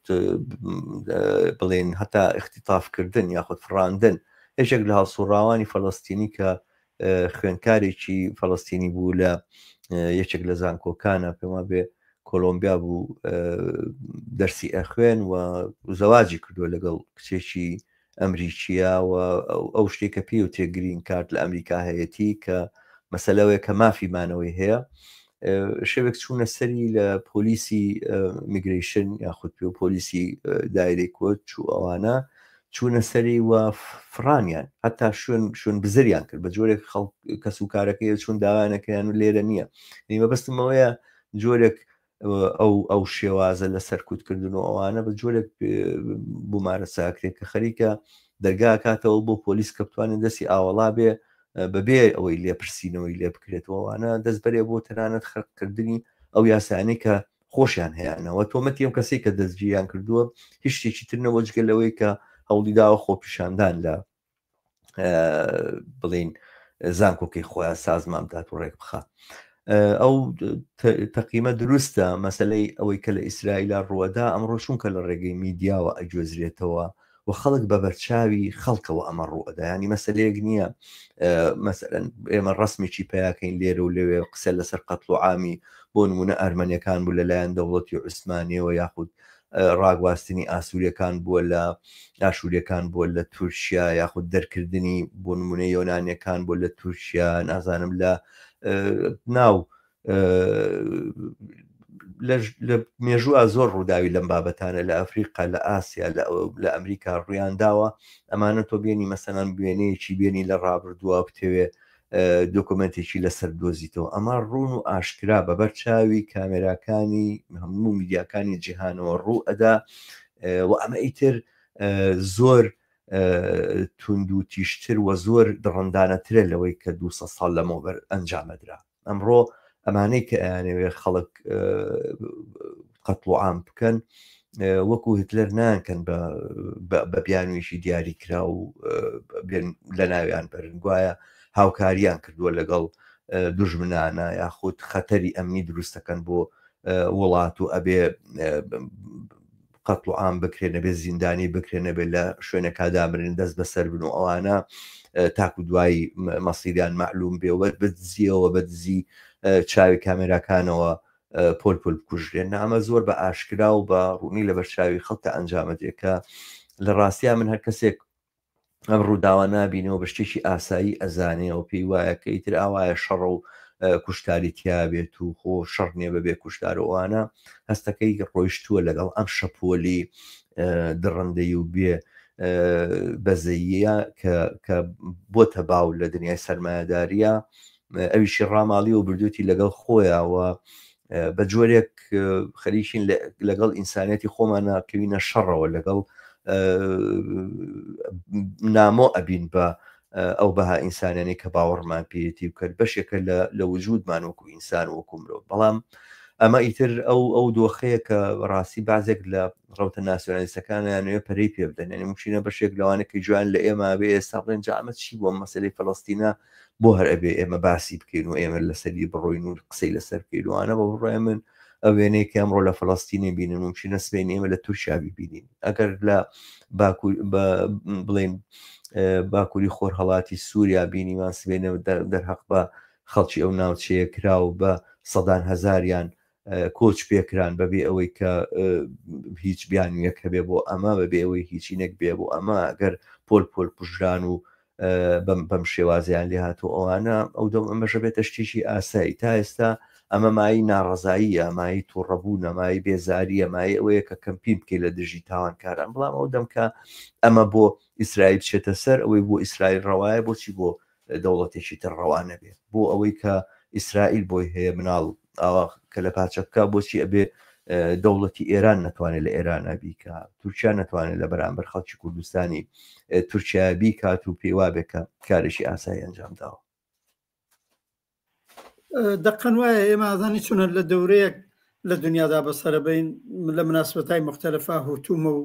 بڵێن هەتا اختیتافکردن یاخود فڕاندن هێشێک لە هەڵسوڕاوانی فەڵەستینی کە خوێندکارێکی فەڵەستینی بوو لە یەکێک لە زانکۆکانە پێما بێ کۆلۆمبیا بوو دەرسی ئەخوێن و زەواجی کردووە لەگەڵ کچێکی ئەمریکیە و ئەو شتێکە پێی و تێگرین کارت لە ئەمریکا هەیەتی کە مەسەلەوەی کە مافیمانەوەی هەیە شەوێک چوونە سەری لە پۆلیسی میگریشن یاخود پێ و پۆلیسی دایرەی کۆچ و ئەوانە چوونە سەری و فرانیان هەتا شوێن بزریان کرد بە جۆرێک کەس و کارەکەی چون داوانەکەیان و لێرە نییە نیمە بەستمەوەیە جۆرێک ئەو شێوازە لە سەرکوتکردن و ئەوانە بە جۆرێک بوومارە ساکرێت کە خەریکە دەرگا کاتەوە بۆ پۆلیس کە بتوانێت دەستی ئاوەڵا بێ بەبێ ئەوەی لێپرسینەوەی لێ بکرێتەوەوانە دەست بەرێ بۆ تەنانەت خەرکردنی ئەو یاسانەی کە خۆشیان هەیەنەوە تۆمەتی ئەم کەسی کە دەستگیریان کردووە هیچ شتێکی تر نەوە جگەلەوەی کە هەوڵی داوە خۆپیشاندان لە بڵین زانکۆکەی خۆیان سازمان بدات و ڕێک بخە ئەو تەقیمە دروستە مەسلەی ئەوەی کە لە ئیسرائیلا ڕوەدا ئەمڕۆ چونکە لە ڕێگەی میدیاوە ئەگوێزرێتەوە و خەڵک بە بەرچاوی خەڵکەوە ئەمە ڕوەدا ینی مەسلەیەک نییە مەسەرەن ئێمە ڕسمێکی پیاکەین لێرە و لەوێ قسە لەسەر قەتڵ و عامی بۆ نمونە ئەرمەنیەکان بوو لەلایەن دەوڵەتی عوسمانیەوە یاخود ڕاگواستنی ئاسووریەکان بووە لە ئاشووریەکان بووە لە تورکیا یاخود دەرکردنی بۆ نمونە یۆنانیەکان بووە لە تورکیا نازانم لە ناو لە مێژووە زۆر ڕووداوی لەم بابەتانە لە ئەفریقا لە ئاسیا لە ئەمریکا ڕویان داوە ئەمانە تۆ بێنی مەسەلەن بوێنەیەکی بێنی لە ڕابردووە بتەوێ دۆکمنتێکی لەسەر دۆزیتەوە ئەمە ڕوون و ئاشکرا بەبەر چاوی کامێراکانی هەموو میدیاکانی جیهانەوە ڕوو ئەدا و ئەمە ئیتر زۆر تونند و تیشتر و زۆر دڕندانەترە لەوەی کە 200 ساڵ لەمەوبەر ئەنجامەدرا ئەمڕۆ ئەمانەی کە ئەیانەوێ خەڵک قەتڵ و عام بکەن وەکو هتلەر نانکەن بە بیانویشی دیاری کرا و لە ناویان بەرن گوایە هاوکاریان کردووە لەگەڵ دوژمنانە یاخود خەتەری ئەمنی دروستەکەن بۆ وڵات و ئەبێ قەتڵ و عام بکرێنە بێ زیندانی بکرێنە بێت لە شوێنەکە دامرن دەست بەسەر بن و ئەوانە تاکو دوایی مەسیریان معلوم بێ و بەدزیەوە بەدزی چاوی کامێراکانەوە پۆل بکوژرێن ئەمە زۆر بە ئاشکرا و بە ڕوونی لە بەرچاوی خەڵکە ئەنجامەدێکە لە ڕاستیا من هەر کەسێک ئەم ڕووداوە نبینەوە بە شتێکی ئاسایی ئەزانێەوە پێی وایە کە ئیتر ئاوایە شەڕ و کوشتاری تیا بێت و خۆ شەڕ نییە بەبێ کوشتارەوەوانە هەستەکەی ڕۆیشتووە لەگەڵ ئەم شەپۆلی دڕندەی و بێ بەزەیە کە بۆتە باو لە دنیای سەرمایهداریە ئەویشی ڕاماڵی و بردووتی لەگەڵ خۆیەوە بە جۆرێک خەریکین لەگەڵ ئینسانەتی خۆمانە کەوینە شەڕەوە لەگەڵ نامۆ ئەبین بە ئەو بەها ئینسانانی کە باوەڕمان پێێتی بکرد بەشێکە لە وجودمان وەکو ئینسان وەکو مرۆڤ بەڵام ئەمە ئیتر ئەو دۆخەیە کە ڕاستی بازێک لە ڕەوتە ناسیۆنالیستەکانیانوێ پەرەی پێ بدەن یعنی ممکنە بەشێک لەوانەکەی جوان لە ئێمە بێ ئێستا بڵێن جامە چی بۆ مەسەلەی فەڵەستینە بۆ هەر ئەبێ ئێمە باسی بکەین و ئێمە لەسەری بڕۆین و قسەی لەسەر بکەیوانە بە بڕۆی من ئەو وێنەی کە ئەمڕۆ لە فەڵەستینی بینن ممکنە سبەین ئێمە لە تورکیا ببینین ئەگەر لە بڵێن باکووری خۆر هەڵاتی سووریا بینیمان سبێنە دەرحەق بە خەڵکی ئەو ناوچەیە کرا و بە سەدان هەزاریان کۆچ پێکران بەبێ ئەوەی کە هیچ بیانویەک هەبێ بۆ ئەمە بەبێ ئەوەی هیچی نەک بێ بۆ ئەمە ئەگەر پۆل کوژران و بەم شێوازیان لێ هاتوو ئەوانە ئەو دەم ئەمەژە بێتە شتێکی ئاسایی تا ئێستا ئەمە مای ناڕەزاییە مای تووڕەبوو نەمای بێزاریە مای ئەوەیە کە کەمپین بکەی لە دژی تاوانکاران بەڵام ئەو دەمکە ئەمە بۆ ئیسرائیل بچێتە سەر ئەوەی بۆ ئیسرائیل ڕەوایە بۆچی بۆ دەوڵەتێکی تر ڕەوانە بێ بۆ ئەوەی کە ئیسرائیل بۆی هەیە مناڵ ئاوا کە لە پاچە بکە بۆچی ئەبێ دەوڵەتی ئێران نەتوانێت لە ئێران بیکە تورکیا نەتوانێت لە بەرامبەر خەڵکی کوردستانی تورکیا بیکات و پێیوا بێکە کارێکی ئاسایی ئەنجام داوە دقن وایە ئێمە ئازانی چونە لە دەورەیەک لە دنیادا بەسەرەبین لە مناسبەتای مختلفە هوتومە و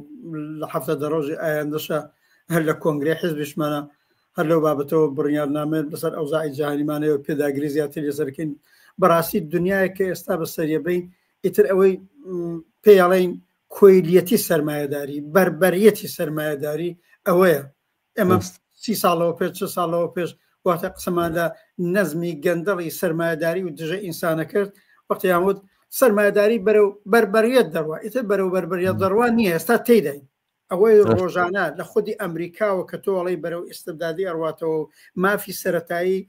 لە هەفتە دەڕۆژی ئایندەشە هەر لە کۆنگرێ حیزبیشمانە هەر لەو بابەتەوە بڕیارنامێت بەسەر ئەوزاعی جاهانیمانەوە پێداگری زیاتر لەسەرکەین بەڕاستی دنیایە کە ئێستا بەسەریەبین ئیتر ئەوەی پێڵین کۆیلیەتی سەرمایهداری بربەریەتی سەرمایهداری ئەوەیە ئەمە 30 ساڵەوە پێش 4 ساڵەوە پێش واتە قسەمان لە نەزمی گەندەڵی سەرمایهداری و دژە ئینسانە کرد وەختی یامود سەرمایهداری بەرەو بربەریەت دەڕوا ئیتر بەرەو بربەریەت دەڕوا نییە ئێستا تێداین ئەوەی ڕۆژانە لە خودی ئەمریکاوە کە تۆڵی بەرەو ئیستبدادی ئەڕواتەوە مافی سەرەتایی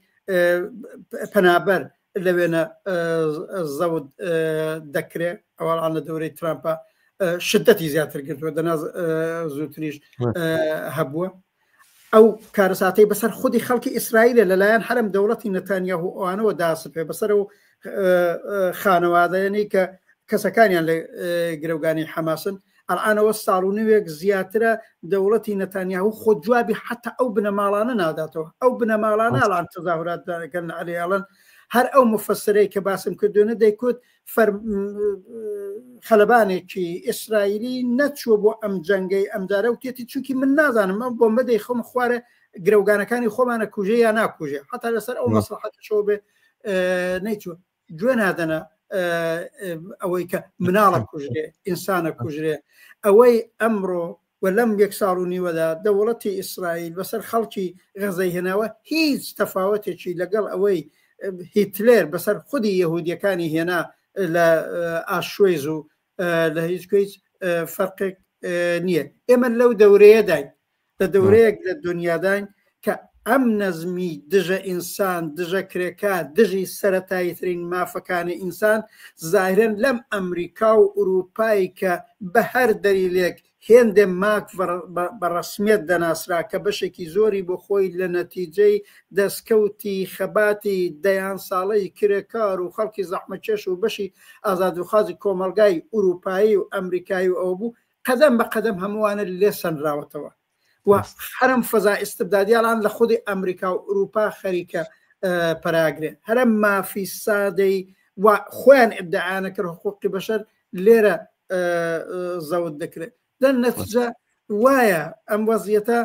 پەنابەر لەوێنە زەود دەکرێت ئەوان لە دەورەی ترامپە شدەتی زیاتر کردووە دەنا زووتریش هەبووە ئەو کارەساتەی بەسەر خودی خەڵکی ئیسرائیلە لەلایەن هەرم دەوڵەتی نەتانیاهو ئەوانەوە داسپێ بەسەر و خانەوادەیەنی کە کەسەکانیان لە گرەوگانی حەماسن ئەڵانەوە ساڵ و نوێک زیاترە دەوڵەتی نەتانیاهو خۆ جوابی حتا ئەو بنەماڵانە ناداتەوە ئەو بنەماڵانە ئەڵان تەزاهورات دەکەن عەلیاڵن هەر ئەو مفسرەی کە باسم کردوونە دەیکوت خەلبانێکی ئیسرائیلی نەچووە بۆ ئەم جەنگەی ئەمجارە و تێتی چونکی من نازانم ئەم بۆ مەدەی خۆم خوارە گرەوگانەکانی خۆمانە کوژێ یا ناکوژێ حتا لەسەر ئەو مەسلحەتەوە بێ نەیچوە گوێ نادەنە ئەوەی کە مناڵە کوژرێ ئینسانە کوژرێ ئەوەی ئەمڕۆ و لەم 1 ساڵ و نیوەدا دەوڵەتی ئیسرائیل بەسەر خەڵکی غەزەی هێناوە هیچ تەفاوەتێکی لەگەڵ ئەوەی هیتلێر بەسەر خودی یەهودیەکانی هێنا لە ئاشوێز و لە هیچ فەرقێک نییە ئێمە لەو دەورەیە داین لە دەورەیەک لە دنیاداین کە ئەم نەزمی دژە ئینسان دژە کرێکا دژی سەرەتاییترین مافەکانی ئینسان زاهرەن لەم ئەمریکا و ئوروپایی کە بە هەر دەلیلێک هێندێ ماک بە ڕەسمیەت دەناسرا کە بەشێکی زۆری بۆ خۆی لە نەتیجەی دەستکەوتی خەباتی دەیان ساڵەی کرێکار و خەڵکی زەحمەتکێش و بەشی ئازادوخوازی کۆمەلگای ئوروپایی و ئەمریکایی و ئەو بوو قەدەم بە قەدەم هەمووانە لێ سەنراوەتەوە و هەرم فەزا ئیستبدادیاڵان لە خودی ئەمریکا و ئوروپا خەریکە پەراگرێ هەرم مافی سادەی و خۆیان ئیدعا نەکرد حقوقی بەشەر لێرە زەوت دەکرێت دەن نەتیجە وایە ئەم وەزیەتە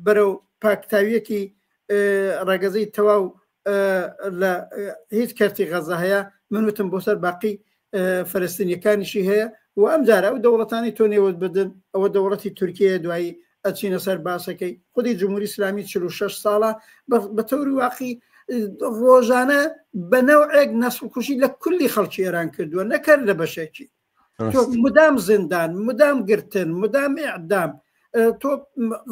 بەرەو پاکتاویەکی ڕێگەزەی تەواو لە هیچ کەرتی غەزە هەیە منوتم بۆ سەر باقی فەلەستینیەکانیشی هەیە و ئەم جارە ئەو دەوڵەتانی تۆ نێوت بدن ئەوە دەوڵەتی تورکیە دوایی ئەچینە سەر باسەکەی خودی جمهوری اسلامی 46 ساڵە بە تەوری واقعی ڕۆژانە بە نەوعێک نەسڵکوشی لە کولی خەڵکی ئێران کردووە نەکرد لە بەشێکی مدام زیندان مدام گرتن مدام ئیعدام تۆ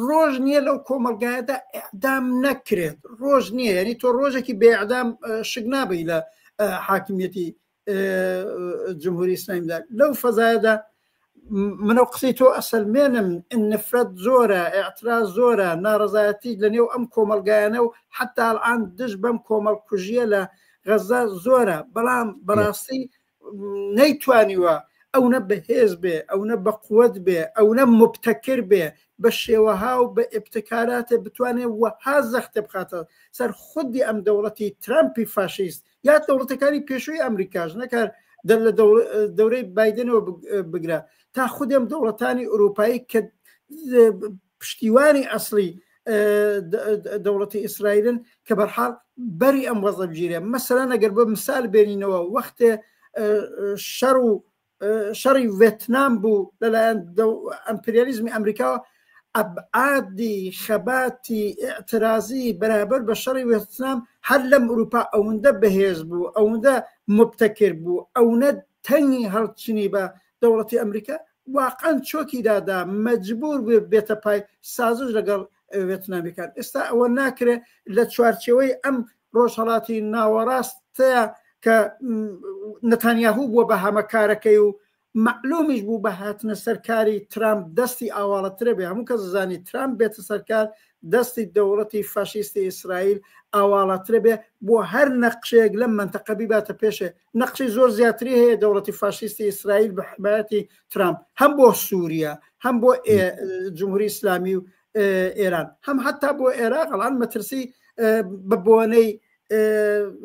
ڕۆژ نییە لەو کۆمەلگایەدا ئیعدام نەکرێت ڕۆژ نییە یعنی تۆ ڕۆژێکی بێعدام شک نابی لە حاکمیەتی جمهوری اسلامیدا لەو فەزایەدا منە قسەی تۆ ئەسەلمێنم نفرەت زۆرە ئاعتراض زۆرە ناڕەزایەتی لە نێو ئەم کۆمەلگایانە و حتا ئەڵعان دژ بەم کۆمەڵکوژیە لە غەزە زۆرە بەڵام بەڕاستی نەیتوانیوە ئەو نە بەهێز بێ ئەو نە بە قووەت بێ ئەو نە مبتەکر بێ بە شێوەها و بە ئبتکاراتێ بتوانێت وەها زەختە بخاتە سەر خودی ئەم دەوڵەتی ترامپی فاشیست یا دەوڵەتەکانی پێشووی ئەمریکاش نەکار لە دەورەی بایدنەوە بگرە تا خودێم دەوڵەتانی ئوروپایی کە پشتیوانی ئەسلی دەوڵەتی ئیسرائیلن کە بەرحاڵ بەری ئەم وەزە بگیرێ مەسەلەن ئەگەر بە مثال بێنینەوە وەختێ شەڕی ڤێتنام بوو لەلایەن ئەمپریالیزمی ئەمریکا ئەبعادی خەباتی ئاعترازی بەرابەر بە شەڕی ڤێتنام هەر لەم ئوروپا ئەوەندە بەهێز بوو ئەوەندە مبتەکر بوو ئەوەندە تەنگی هەڵچنی بە دەوڵەتی ئەمریکا واقعاً چۆکی دادا مەجبور بێتە پای سازش لەگەڵ ڤێتنامیەکان ئێستا ئەوە ناکرێت لە چوارچەوەی ئەم ڕۆژهەڵاتی ناوەڕاستەیە کە نەتانیاهوو بووە بە هەمەکارەکەی و معلومیش بوو بە هاتنە سەرکاری ترامپ دەستی ئاواڵەترە بێ هەموو کە زانی ترامپ بێتە سەرکار دەستی دەوڵەتی فاشیستی ئیسرائیل ئاواڵەترە بێ بۆ هەر نەقشەیەک لەم منتەقەبی باتە پێشێ نەقشی زۆر زیاتری هەیە دەوڵەتی فاشیستی ئیسرائیل بە حمایەتی ترامپ هەم بۆ سووریا هەم بۆ جمهوری اسلامی و ئێران هەم حتا بۆ عێراق ئەڵان مەترسی بە بۆنەی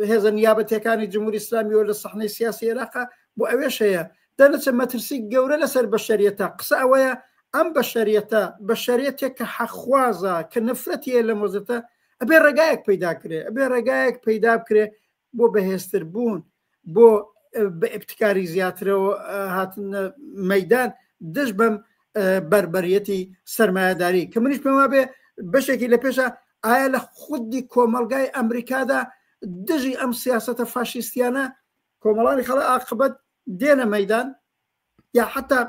هێزە نیابەتیەکانی جمهوری اسلامی و لە سەحنەی سیاسی عێراقا بۆ ئەوێش هەیە دەنەچە مەترسی گەورە لەسەر بەشەریەتە قسە ئەوەیە ئەم بەشەریەتێک کە حەخوازە کە نفرەتیە لە مۆزێتە ئەبێ ڕێگایەک پەیدا کرێ ئەبێ ڕێگایەک پەیدا بکرێ بۆ بەهێزتر بوون بۆ بە ئبتکاری زیاترەوە هاتن مەیدان دژ بەم بربەریەتی سەرمایه‌داری کە منیش پێم وابێ بەشێکی لە پێشە ئایا لە خودی کۆمەلگای ئەمریکادا دژی ئەم سیاسەتە فاشیستیانە کۆمەڵانی خەڵک عاقبەت دێنە مەیدان یا حتا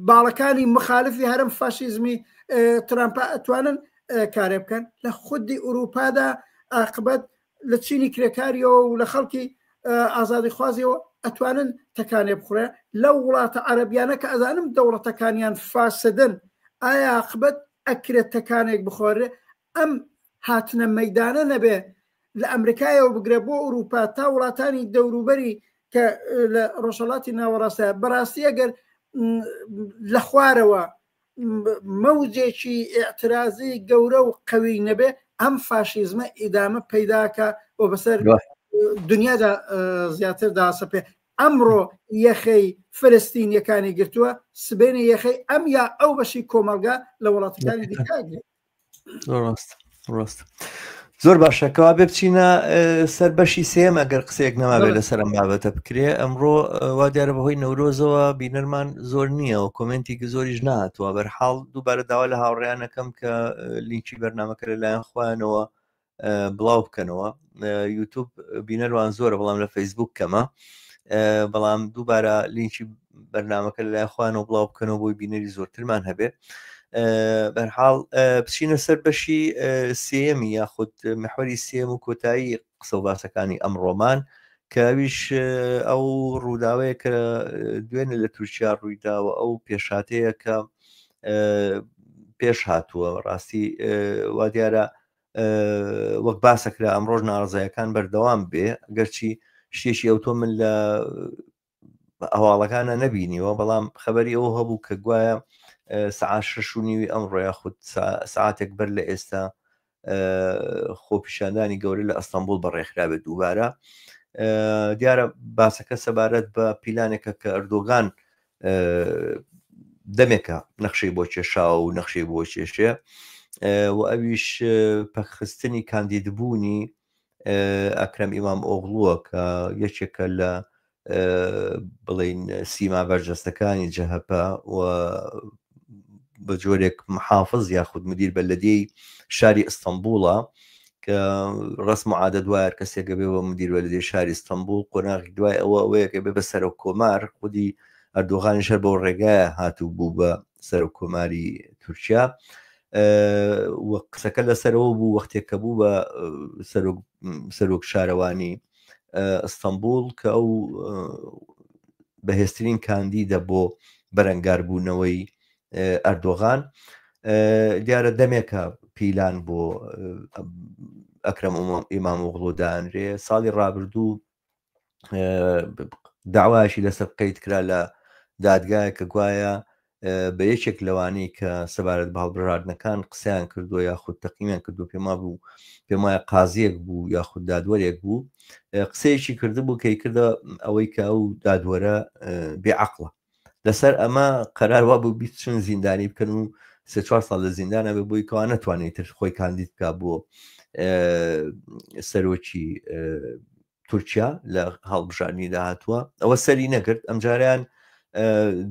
باڵەکانی مخالفی هەرم فاشیزمی ترامپا ئەتوانن کارێ بکەن لە خودی ئوروپادا عاقبەت لە چینی کرێکاریەوە و لە خەڵکی ئازادی خوازیەوە ئەتوانن تەکانێ بخورێ لەو وڵاتە عەرەبیانە کە ئەزانم دەوڵەتەکانیان فاسدن ئایا عاقبەت ئەکرێت تەکانێک بخۆرێ ئەم هاتنە مەیدانە نەبێ لە ئەمریکایەوە بگرێ بۆ ئوروپا تا وڵاتانی دەوروبەری کە لە ڕۆژهەڵاتی ناوەڕاستە بەڕاستی ئەگەر لە خوارەوە مەوجێکی ئاعترازی گەورە و قەوی نەبێ ئەم فاشیزمە ئیدامە پەیداکە و بەسەر دنیادا زیاتر داسە پێ ئەمڕۆ یەخەی فلەستینیەکانی گرتووە سبێنی یەخەی ئەم یا ئەو بەشی کۆمەلگا لە وڵاتەکانی دیکاگرێت ڕاست زۆر باشەکەوا بێ بچینە سەر بەشی سێم ئەگەر قسەیەک نەمابێت لەسەر ئەم بابەتە بکرێ ئەمڕۆ وا دیارە بەهۆی نەورۆزەوە بینەرمان زۆر نییە و کۆمنتێکی زۆریش نهاتووە بەرحاڵ دووبارە داوا لە هاوڕێیانەکەم کە لینکی بەرنامەکە لەلایەن خۆیانەوە بڵاو بکەنەوە یوتیوب بینەروان زۆرە بەڵام لە فەیسبوک کەمە بەڵام دووبارە لینکی بەرنامەکە لەلایەن خۆیانەوە بڵاو بکەنەوە بۆی بینەری زۆرترمان هەبێ بەرحاڵ بچینە سەر بەشی سێمی یاخود محوەری سێم و کۆتایی قسە و باسەکانی ئەم ڕۆمان کە ئەویش ئەو ڕووداوەیە کە دوێنێ لە تورکیا ڕوویداوە ئەو پێشاتەیە کە پێش هاتووە ڕاستی وا دیارە وەک باسەکرا ئەم ڕۆژ ناڕزایەکان بەردەوام بێ گەرچی شتێکی ئەوتۆ من لە ئەواڵەکانە نەبینیوە بەڵام خەبەری ئەوە هەبوو کە گوایە سعات 6:30 ئەمڕۆ یاخود سعاتێک بەر لە ئێستا خۆپیشاندانی گەورە لە ئەستەمبول بەڕێکخرابێت دووبارە دیارە باسەکە سەبارەت بە پیلانێکە کە ئەردۆغان دەمێکە نەخشەی بۆ کێشاوە و نەخشەی بۆ کێشێ و ئەویش پەخستنی کاندیدبوونی ئەکرەم ئیمام ئۆغڵووە کە یەکێکە لە بڵین سیما بەرجەستەکانی جەهەپە و بە جۆرێک محافظ یاخود مدیر بەلەدەی شاری ئەستەمبوڵە کە ڕسم و عادە دوایە کەسێکە بێ بە مدیر بەلەدەی شاری ئەستەمبوڵ قۆناغی دوای ئەوەیەکە بێ بە سەر و کۆمار خودی ئەردۆغانی شەر بۆ ڕێگایە هاتوو بوو بە سەر و کۆماری تورکیا و قسەکە لەسەرەوە بوو وەختێک کە بوو بە سەرۆک شارەوانی ئەستەمبوڵ کە ئەو بەهێزترین کاندیدە بۆ بەرەنگاربوونەوەی ئەردۆغان دیارە دەمێکە پیلان بۆ ئەکرەم ئیمام ئۆغڵۆ دانرێ ساڵی ڕابردوو داوایشی لەسەر قەید کرا لە دادگایە کە گوایە بە یەکێک لەوانەی کە سەبارەت بە هەڵبژاردنەکان قسەیان کردووە یاخود تەقیمیان کردو پێم وایە قازیەک بوو یاخود دادوەرێک بوو قسەیەکی کردبوو کەی کردە ئەوەی کە ئەو دادوەرە بێعەقڵە لەسەر ئەمە قەرار وا بوو بیست چن زیندانی بکەن و 3-4 ساڵ لە زیندانە بێ بووی کەوا نەتوانێت تر خۆی کاندید بکە بۆ سەرۆکی تورکیا لە هەڵبژاردننی داهاتووە ئەوە سەری نەکرد ئەم جاریان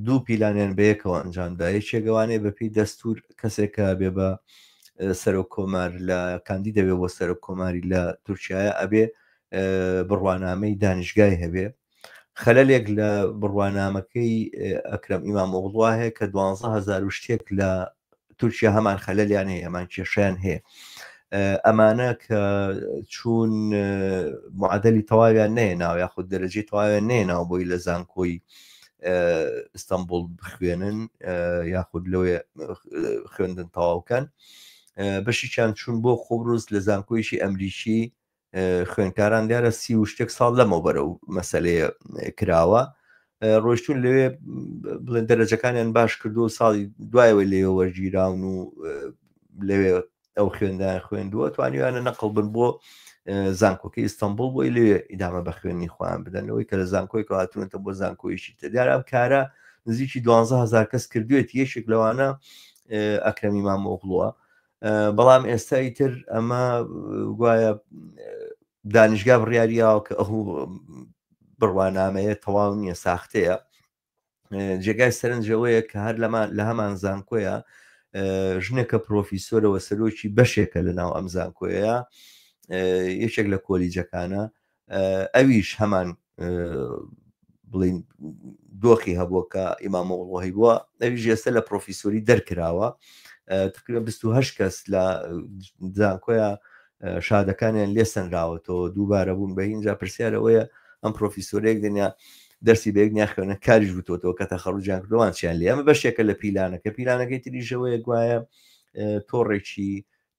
دوو پیلانیان بەیەکەوە ئەنجامدا یەکێگەوانەیە بەپی دەستور کەسێکە بێ بە سەرۆک کۆمار لە کاندید دەبێ بۆ سەرۆک کۆماری لە تورکیایە ئەبێ بڕوانامەی دانیشگای هەبێ خەلەلێک لە بڕوانامەکەی ئەکرەم ئیمام ئۆغڵوا هەیە کە 12,000 شتێک لە تورکیا هەمان خەلەلیان هەیە ئەمان کێشیان هەیە ئەمانە کە چوون معادلی تەواویان نەهێناوە یاخود دەرەجەی تەواویان نێناوە بۆی لە زانکۆی ئیستەمبوڵ بخوێنن یاخود لەوێ خوێندن تەواوکەن بەشیان چوون بۆ خۆبروز لە زانکۆیشی ئەمریکی خوێنکاران دیارە 30 شتێک ساڵ لەمەوە بەرە و مەسەلەیە کراوە ڕۆیشتون لەوێ بڵێن دەرەجەکانیان باش کردو و ساڵی دوایەوەی لێوە وەرگیراون و لەوێ ئەو خوێندان خوێندووە توانیوانە نەقڵ بن بۆ زانکۆکەی ئیستەمبوڵ بۆی لێوێ ئیدامە بە خوێنی خۆیان بدەنەوەی کە لە زانکۆی کە هاتوونەتە بۆ زانکۆیشی تە دیارە ئەم کارە نزیکی 12,000 کەس کردوێت یەکێک لەوانە ئەکرەم ئیمام ئۆغڵووە بەڵام ئێستای تر ئەمە گوایە دانیشگا بڕیاریاوە کە ئەو بڕوانامەیە تەواو نییە ساختەیە جێگای سەرنجەوەیە کە هەر لە هەمان زانکۆیە ژنێکە پرۆفیسۆرەوە سەرۆکی بەشێکە لە ناو ئەم زانکۆیە یەکێک لە کۆلیجەکانە ئەویش هەمان بڵین دۆخی هەبووە کە ئیمام ئۆغڵۆ بووە ئەویش ئێستا لە پرۆفیسۆری دەرکراوە تقریبا 28 کەس لە زانکۆیە شادەکانیان لێ سەنراوەتەوە دووبارە بوون بە هینجا پرسیارەوەیە ئەم پرۆفیسۆرێک دنیا دەرسی بەیەک خوێنە کاریش بوتەوە کە تەخەڕوجیان کردوان چیان لێ ئەمە بەشێکە لە پیلانەکە پیلانەکەی تریژەوەیە گوایە تۆڕێکی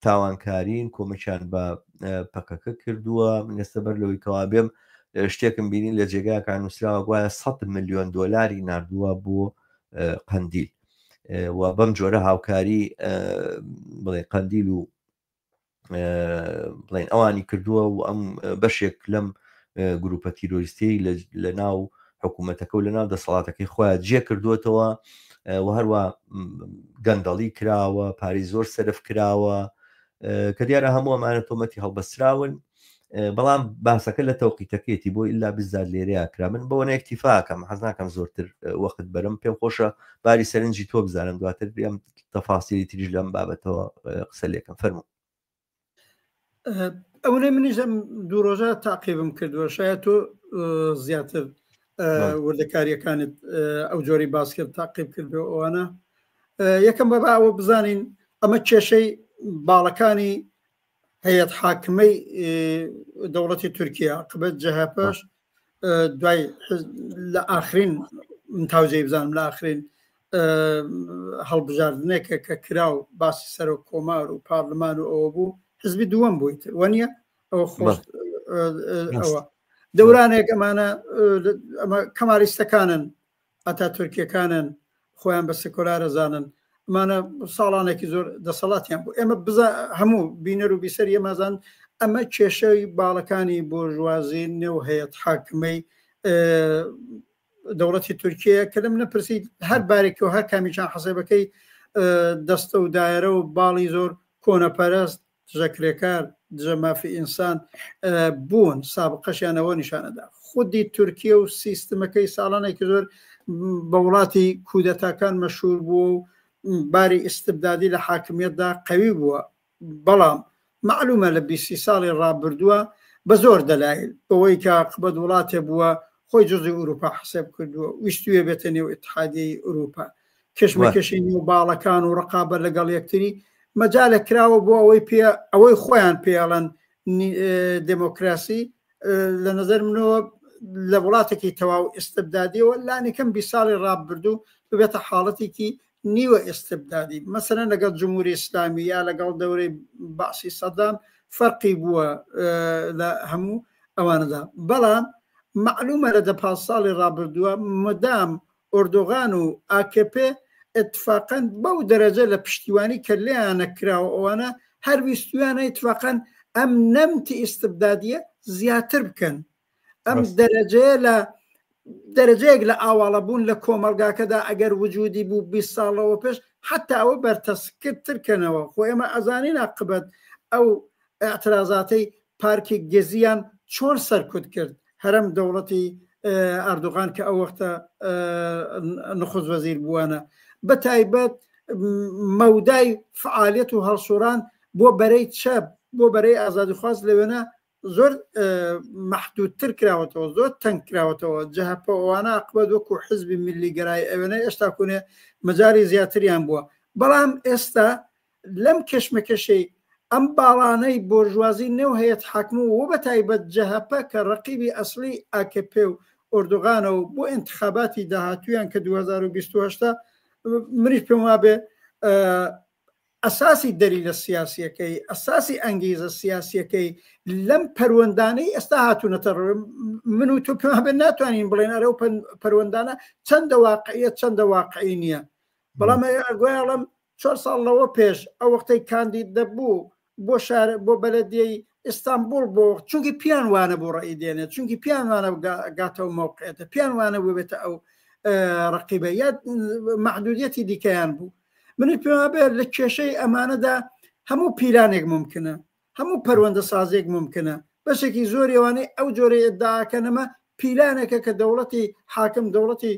تاوانکارین کۆمەکیان بە پەکەکە کردووە ئێستا بەر لەوەی کەوا بێم شتێکم بینین لە جێگایەکان نووسراوە گوایە 100 ملیۆن دۆلاری نردووە بۆ قەندیل و بەم جۆرە هاوکاری بڵێ قەندیل و بڵێن ئەوانی کردووە و ئەم بەشێک لەم گروپە تیرۆریستی لە ناو حکوومەتەکە و لە ناو دەسەڵاتەکەی خۆیان جێ کردووەتەوە و هەروە گەندەڵی کراوە پارەی زۆر سەرف کراوە کە دیارە هەموو ئەمانە تۆمەتی هەڵبەستراون بەڵام باسەکە لە تەوقیتەکەیەتی بۆ ئللا بزار لێرەیە کرا من بۆ نەیەکتیفاکەم حەز ناکەم زۆرتر وەخت بەرم پێم خۆشە باری سەرنجی تۆ بزانم دواتر ئەم تەفاسیلی تریش لەم بابەتەوە قسە لێکم فەرموو ئەوەی منیش ئەم دوو ڕۆژە تاقیبم کردووە شاید تۆ زیاتر وردەکاریەکانت ئەو جۆری باسکرد تاقیب کردو ئەوانە یەکەم بە ئەوە بزانین ئەمە کێشەی باڵەکانی هەیەت حاکمەی دەوڵەتی تورکیا عقبەت جەهەپەش دوای لە ئاخرین تاوجێی بزانم لە ئاخرین هەڵبژاردنێکە کە کرا و باسی سەر و کۆمار و پارلمان و ئەوە بوو حزبی دووەم بوویت وەنیە ئەوە خۆش ئەوە دەورانێک ئەمانە ئەمە کەماریستەکانن ئەتا تورکیەکانن خۆیان بە سکۆلارە زانن ئەمانە ساڵانێکی زۆر دەسەڵاتیان بوو ئێمە هەموو بینەر و بیسەر ئێمەزان ئەمە کێشەی باڵەکانی بۆژوازی نێو هەیەت حاکمەی دەوڵەتی تورکیە کە لەم نەپرسید هەر بارێکەوە هەر کامیچان حەسەبەکەی دەستە و دایرە و باڵی زۆر کۆنەپەرست دژەکرێکار دژە مافی ئینسان بوون سابقەشیانەوە نیشانەدا خودی تورکیە و سیستمەکەی ساڵانێکی زۆر بە وڵاتی کودەتاکان مەشهور بوو و باری ئیستبدادی لە حاکمیەتدا قەوی بووە بەڵام معلومە لە 20 ساڵی ڕابردووە بە زۆر دەلایل بەوەی کە عاقبەت وڵاتێ بووە خۆی جزئی ئوروپا حساب کردووە ویستویە بێتە نێو ئیتحادیەی ئوروپا کەشمەکەشی نێو باڵەکان و ڕقابە لەگەڵ یەکتری مەجالە کراوە بۆ ئەوەی خۆیان پێڵەن دموکراسی لە نظر منەوە لە وڵاتێکی تەواو ئیستبدادیەوە لانیکەم 20 ساڵی ڕابردوو ببێتە حاڵەتێکی نیوە ئیستبدادی مەسەلەن لەگەڵ جمهوری ئیسلامی یا لەگەڵ دەورەی باسی سەدام فەرقی بووە لە هەموو ئەوانەدا بەڵام معلومە لە 10 ساڵی ڕابردووە مدام ئۆردۆغان و AKP اتفاقا بەو دەرەجە لە پشتیوانی کە لێیانە کراوە ئەوانە هەر ویستویانە اتفاقا ئەم نەمتی ئیستبدادیە زیاتر بکەن ئەم دەرەجەیەک لە ئاواڵەبوون لە کۆمەلگاکەدا ئەگەر وجودی بوو 20 ساڵەوە پێش حتا ئەوە بەرتەسکردترکەنەوە خۆ ئێمە ئەزانین عاقبەت ئەو ئاعترازاتەی پارکی گەزیان چۆن سەرکوت کرد هەرم دەوڵەتی ئەردوغان کە ئەو وەختە نخست وەزیر بووانە بە تایبەت مەودای فعالیت و هەڵسوڕان بۆ بەرەی چەپ بۆ بەرەی ئازادیخواست لەوێنە زۆر محدودتر کراوەتەوە زۆر تەنگ کراوەتەوە جەهەپەوانە عاقبەت وەکو حزبی ملی گەرای ئەوێنە ئێستا کوێ مەجاری زیاتریان بووە بەڵام ئێستا لەم کەشمەکەشەی ئەم باڵانەی بۆژوازی نێو هەیەت حاکم و بە تایبەت جەهەپە کە ڕەقیبی ئەسلی AKP و ئۆردۆغانە و بۆ انتخاباتی داهاتویان کە 2028 منیش پێم وابێ ئەساسی دەلیلە سیاسیەکەی ئەساسی ئەنگیزە سیاسیەکەی لەم پەروەندانەی ئێستا هاتوونەتە من و تۆ پێم وابێ ناتوانین بڵێن ئەرە و پەروەندانە چەندە واقعیە چەندە واقعی نییە بەڵام ئەگوایڵم 4 ساڵ لەوە پێش ئەو وەختەی کاندید دەبوو بۆ شار بۆ بەلەدیەی ئیستانبول بۆ چونکی پیان وانە بۆ ڕێی دێنێت چونکی پیان وانە گاتەوە موقعێتە پیان وانە ببێتە ئەو ڕقیبە یا محدودیەتی دیکەیان بوو منی پێم بێت لە کێشەی ئەمانەدا هەموو پیلانێک ممکنە هەموو پەروەندە سازێک ممکنە بەشێکی زۆریەوانەی ئەو جۆرەی ئەدعاکەنەمە پیلانێکە کە دەوڵەتی حاکم دەوڵەتی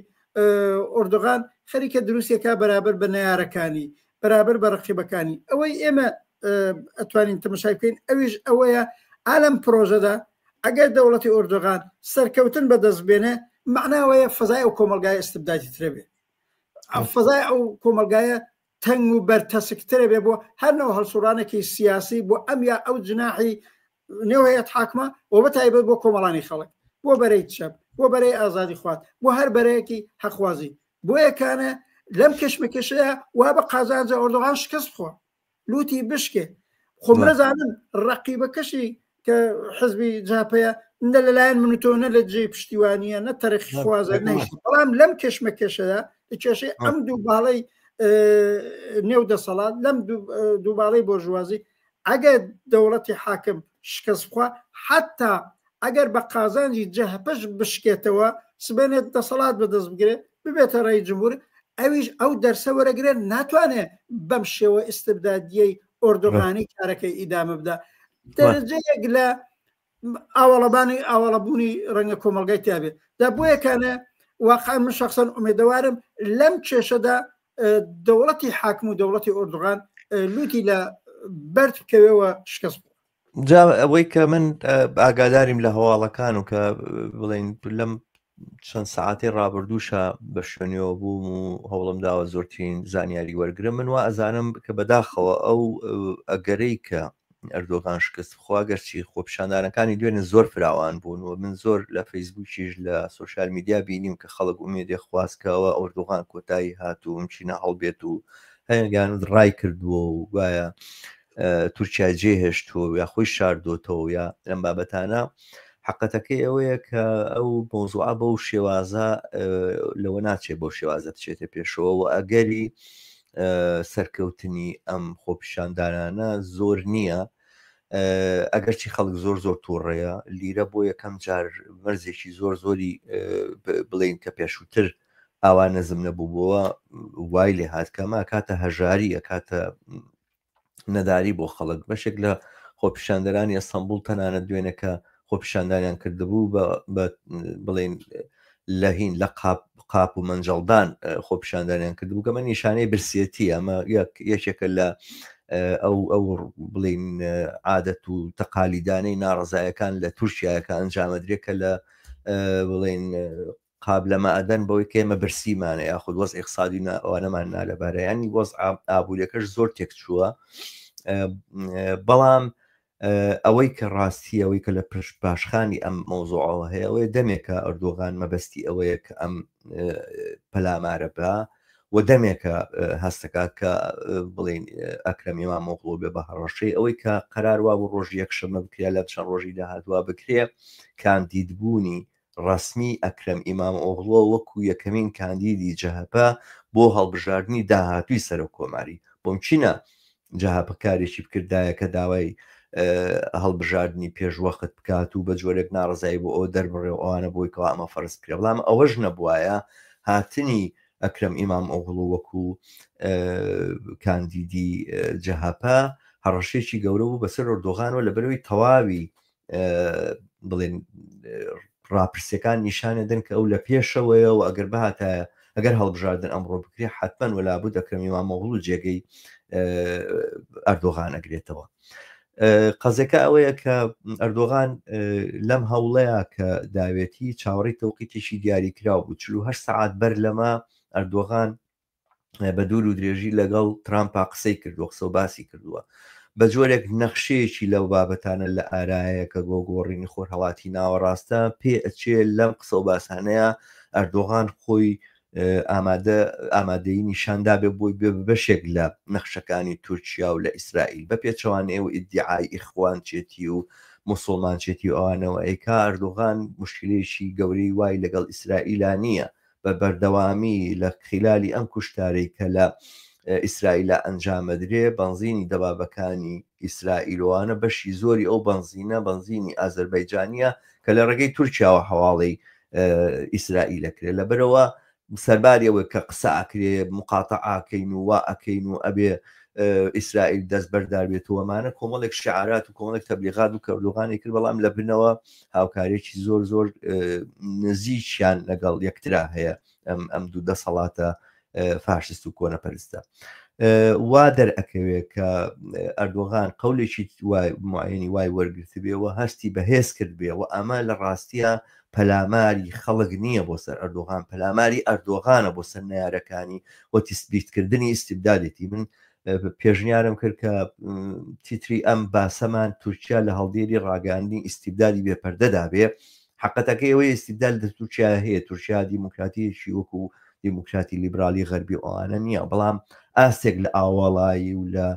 ئۆردۆغان خەریکە دروستێکا بەرابەر بە نەیارەکانی بەرابەر بە ڕقیبەکانی ئەوەی ئێمە ئەتوانین تەماشای بکەین ئەویش ئەوەیە ئالەم پرۆژەدا ئەگەر دەوڵەتی ئۆردۆغان سەرکەوتن بەدەست بێنێ معناوەیە فەزای ئەو کۆمەلگای ئیستبدادی ترە بێ فەزای ئەو کۆمەلگایە تەنگ و بەرتەسکترە بێ بۆ هەرنەوە هەڵسوڕانێکی سیاسی بۆ ئەم یا ئەو جناحی نێو هەیەت حاکمە و بە تایبەت بۆ کۆمەڵانی خەڵک بۆ بەرەی چەپ بۆ بەرەی ئازادی خوات بۆ هەر بەرەیەکی حەقوازی بۆ یەکانە لەم کەشمەکەشەیە وا بە قازانجە ئۆردۆغان شکست خۆ لوتی بشکێ خۆ منەزانم ڕەقیبەکەشی کە حزبی جاپەیە نە لەلایەن من تۆ نە لە جێی پشتیوانیە نە تەرەخی خوازە نەیشت بەڵام لەم کەشمەکەشەدا کێشەی ئەم دوو باڵەی نێو دەسەڵات لەم دووباڵەی بۆژوازی ئەگەر دەوڵەتی حاکم شکست بخوا حتا ئەگەر بە قازانجی جەهەپەش بشکێتەوە سبێنێت دەسەڵات بەدەست بگرێت ببێتە ڕێی جمهور ئەویش ئەو دەرسە وەرەگرێت ناتوانێت بەم شێوە ئیستبدادیەی ئۆردۆغانی کارەکەی ئیدامە بدا دەرەجەیەک لە ئاوەڵەبوونی ڕەنگە کۆمەلگای تیابێ دا بۆ یەکانە واقعا من شخصان ئومێدەوارم لەم کێشەدا دەوڵەتی حاکم و دەوڵەتی ئۆردۆغان لوتی لە بەرد بکەوێەوە شکست بوو جا ئەوەی کە من ئاگاداریم لە هەواڵەکان و کە بڵێن لەم چەند سەعاتی ڕابردووشە بە شوێنەوە بووم و هەوڵم داوە زۆرترین زانیاری وەرگرم من وا ئەزانم کە بەداخەوە ئەو ئەگەرەی کە ئەردۆغان شکست بخوا گەرچی خۆپیشاندانەکانی دوێنێ زۆر فراوان بوون و من زۆر لە فەیسبووکیش لە سوۆشیال میدیا بینیم کە خەڵک ئومێدی خواستکەوە ئۆردۆغان کۆتایی هاتوو ئەمچینە هەڵبێت و هەیەگان ڕای کردووە و وایە تورکیا جێهێشتووە یا خۆی شاردۆتەوە یا لەم بابەتانە حقەتەکەی ئەوەیە کە ئەو مۆزوعە بەو شێوازە لەوە ناچێت بۆ شێوازە بچێتە پێشەوە و ئەگەری سەرکەوتنی ئەم خۆپیشاندانانە زۆر نییە ئەگەرچی خەڵک زۆر تووڕەیە لیرە بۆ یەکەم جار مەرزێکی زۆری بڵین کە پێشووتر ئاوا نەزم نەبووبەوە وای لێ هاتکەمە کاتە هەژاری کاتە نەداری بۆ خەڵک بەشێک لە خۆپیشاندەرانی ئەستەمبول تەنانەت دوێنەکە خۆپیشاندانیان کردبوو بە بڵین لە هین لە قاپ و مەنجەڵدان خۆپیشاندانیان کردبوو کەمە نیشانەی برسێتی ئەمە یەکێکە لە ئەو بڵین عادەت و تەقالیدانەی ناڕزایەکان لە تورکیایەکە ئەنجامەدرێکە لە بڵین قابلەمە ئەدەن بەوەی کە ئێمە برسیمانە یاخود وەز اقتصادی ئەوانەمان نالەبارەیانی وەز ئابوووریەکەش زۆر تێکچووە بەڵام ئەوەی کە ڕاستی ئەوەی کە لە پاشخانی ئەم مۆزوعەوە هەیە ئەوەیە دەمێکە ئەردۆغان مەبەستی ئەوەیە کە ئەم پەلامارە بە و دەمێکە هەستەکە کە بڵین ئەکرەم ئیمامۆغڵو بێ بە هەڕەشەی ئەوەی کە قەرار وا بۆ ڕۆژی یەکشەمە بکرێ لە چەند ڕۆژی داهاتوە بکرێ کاندیدبوونی ڕسمی ئەکرەم ئیمامۆغڵۆ وەکو یەکەمین کاندیدی جەهەپە بۆ هەڵبژاردننی داهاتووی سەرۆک کۆماری بۆم چینە جەهاپەکارێکی بکردایە کە داوای هەڵبژاردننی پێشوەخت بکات و بە جۆرێک ناڕزایی بۆ ئەو دەربڕێ ئەوانە بۆی کەوا ئەمە فەرز کرێ بەڵام ئەوەش نەبووایە هاتنی ئەکرەم ئیمامۆغڵ وەکو کاندیدی جەهاپە هەڕەشێکی گەورە بوو بەسەر ئەردۆغانەوە لەبەرەوەی تەواوی بڵێن ڕاپرسیەکان نیشانە دەن کە ئەو لە پێشەوەیە و ئەگەر بەهاتایە ئەگەر هەڵبژاردن ئەمڕۆ بکرێ حتمەن وەلابوو ئەکرەم ئیمامۆغڵ و جێگەی ئەردۆغان ئەگرێتەوە قەزەکە ئەوەیە کە ئەردۆغان لەم هەوڵەیە کە داوێتی چاوەڕی تەوقیتێکی دیاریکراو بوو 48 سەعات بەر لەمە ئەردۆغان بە دوور و درێژی لەگەڵ ترامپا قسەی کردو قسە و باسی کردووە بە جۆرێک نەخشەیەکی لەو بابەتانە لە ئارایە کە گۆگۆڕینی خۆرهەڵاتی ناوەڕاستە پێ ئەچێ لەم قسە و باسانەیە ئەردۆغان خۆی ئامادەی نیشاندا بێ بۆی بێ بەشێک لە نەخشەکانی تورکیا و لە ئیسرائیل بە پێچەوانەیە و ئیدعای ئیخوان چێتی و موسڵمان چێتی ئەوانەوە ئەیکا ئەردۆغان مشکلێکی گەورەی وای لەگەڵ ئیسرائیلە نییە بە بەردەوامی لە خلالی ئەم کوشتارەی کە لە ئیسرائیلە ئەنجامەدرێ بەنزینی دەبابەکانی ئیسرائیلوانە بەشی زۆری ئەو بەنزینی ئازەربایجانیە کە لە ڕێگەی تورکیاوە هەواڵی ئیسرائیلە کرێ لەبەرەوە سەرباریەوە کە قسە ئەکرێ مقاتەعاکەین و وا ئەەکەین و ئەبێ ئیسرائیل دەست بەردار بێتەوەمانە کۆمەڵێک شعارات و کۆمەڵێک تەبلیغات و کەردۆغانی کرد بەڵام لە بنەوە هاوکارێکی زۆر نزیکیان لەگەڵ یەکترا هەیە ئەم دوو دەسەڵاتە فاشست و کۆنەپەرستە وا دەرئەکەوێ کە ئەردۆغان قەولێکی معینی وای وەرگرت بێەوە هەستی بەهێز کرد بێەوە ئەمە لە ڕاستیە پەلاماری خەڵک نییە بۆ سەر ئەردۆغان پەلاماری ئەردۆغانە بۆ سەر نارەکانی وەتی سپیتکردنی ئیستیبدادێتی من پێشنیارم کرد کە تیتری ئەم باسەمان تورکیا لە هەڵدێری ڕاگەاندنی ئیستیبدادی بێپەردەدا بێ حقەتەکەی ئەوەی ئیستیبداد لە تورکیا هەیە تورکیا دیموکراتیەکی وەکو دیموکراتی لیبرالی غەربی ئەوانە نییە بەڵام ئاستێک لە ئاوەڵایی و لە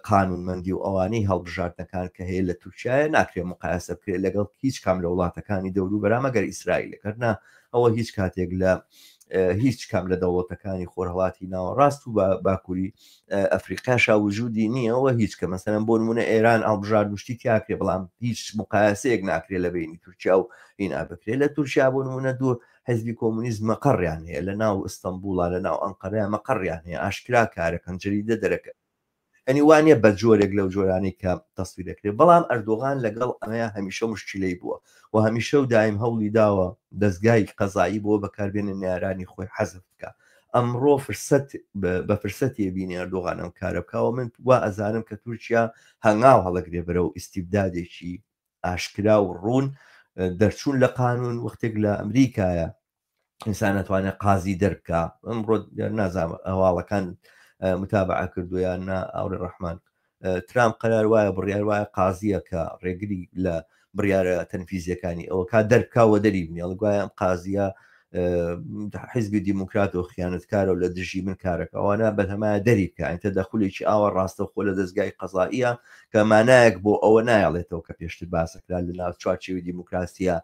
قانونمەندی و ئەوانەی هەڵبژاردنەکان کە هەیە لە تورکیایە ناکرێت مقایسە بکرێت لەگەڵ هیچ کام لە وڵاتەکانی دەور و بەرامەگەر ئیسرائیلەکردنا ئەوە هیچ کاتێک لە هیچ کام لە دەوڵەتەکانی خۆرهەڵاتی ناوەڕاست و باکووری ئەفریقاشا وجودی نییەوە هیچ کە مەسەلەن بۆ نمونە ئێران هەڵبژاردنشتی تیاکرێ بەڵام هیچ مقایسەیەک ناکرێت لە بینی تورکیا و هینا بکرێت لە تورکیا بۆ نمونە دوو حزبی کۆمونیزم مەقڕیان هەیە لە ناو ئستەمبوڵا لە ناو ئەنقەرەیە مەقڕیان هەیە ئاشکرا کارەکەن جەریدە دەرەکە ئەنی وانە بە جۆرێک لەو جۆرانی کە تەسویر دەکرێت بەڵام ئەردۆغان لەگەڵ ئەمەیە هەمیشە مشکلەی بووە و هەمیشە و دایم هەوڵی داوە دەستگای قەزایی بۆ بەکاربێنە نارانی خۆی حەزف بکە ئەمڕۆ بە فرسەتی بینی ئەردۆغان ئەم کارە بکەوە من وا ئەزانم کە تورکیا هەنگاو هەڵەگرێ بەرەو ئیستیبدادێکی ئاشکرا و ڕوون دەرچوون لە قانون وەختێک لە ئەمریکایە ئینسان نەتوانێت قازی دەربکە ئەمڕۆ نازانم هەواڵەکان متابعە کردویان نا ئاوری ڕەحمان ترامپ قەرار وایە بڕیار وایە قازیە کە ڕێگری لە بڕیارە تەنفیزیەکانی ئەوە کا دەربکاوە دەری بنێڵ گوایە ئەم قازیە حیزبی دیموکرات و خیانەتکارە و لە دژی من کارەکە ئەوانە بەتەمایە دەریکە ئەتە دەخولێکی ئاوە ڕاستە خۆ لە دەستگای قەزائیە کە مانایەک بۆ ئەوە نایڵێتەوە کە پێشتر باسەکرا لە ناو چوارچێوی دیموکراسیە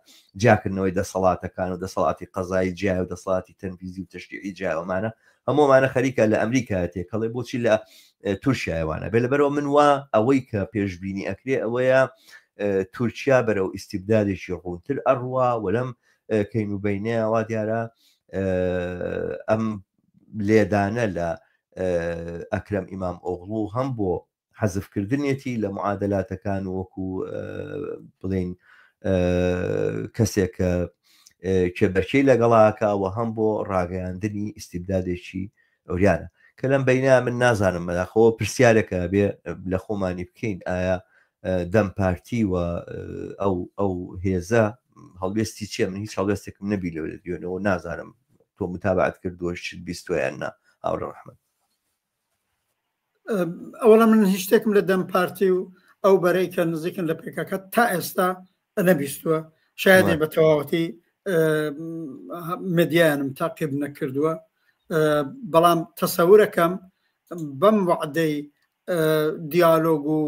جاکردنەوەی دەسەڵاتەکان و دەسەڵاتی قەزایی جیای و دەسەڵاتی تەنفیزی و تشریعی جیاوەمانە هەموومانە خەریکە لە ئەمریکا تێکەڵێ بۆچی لە تورکیایوانە بێ لەبەرەوە من وا ئەوەی کە پێشبینی ئەکرێ ئەوەیە تورکیا بەرەو ئیستیبدادێکی ڕوونتر ئەڕوا وەلەم کەینوبینەوە دیارە ئەم لێدانە لە ئەکرەم ئیمام ئۆغڵو هەم بۆ حەزفکردنێتی لە معادلاتەکان وەکو بڵین کەسێک کە بەرچەی لەگەڵاکەوە هەم بۆ ڕاگەیاندنی ئیستیبدادێکی ئەوریانە کە لەم بینە من نازانم مەداخەوە پرسیارێکە بێ لە خۆمانی بکەین ئایا دەم پارتی و ئەو هێزە هەڵوێستی چیە من هیچ هەڵوێستێکم نەبی لەوە دێنەوە نازانم تۆ متابعەت کردووە بیستۆیان نا هاوڕە ڕەحمەت ئەوەڵە من هیچ شتێکم لە دەم پارتی و ئەو بەرەی کە نزیکن لە پێکەکە تا ئێستا نەبیستووە شایدێ بە تەواوەتی مدیانم تاقیب نەکردووە بەڵام تەسەورەکەم بەم وعدەی دیالۆگ و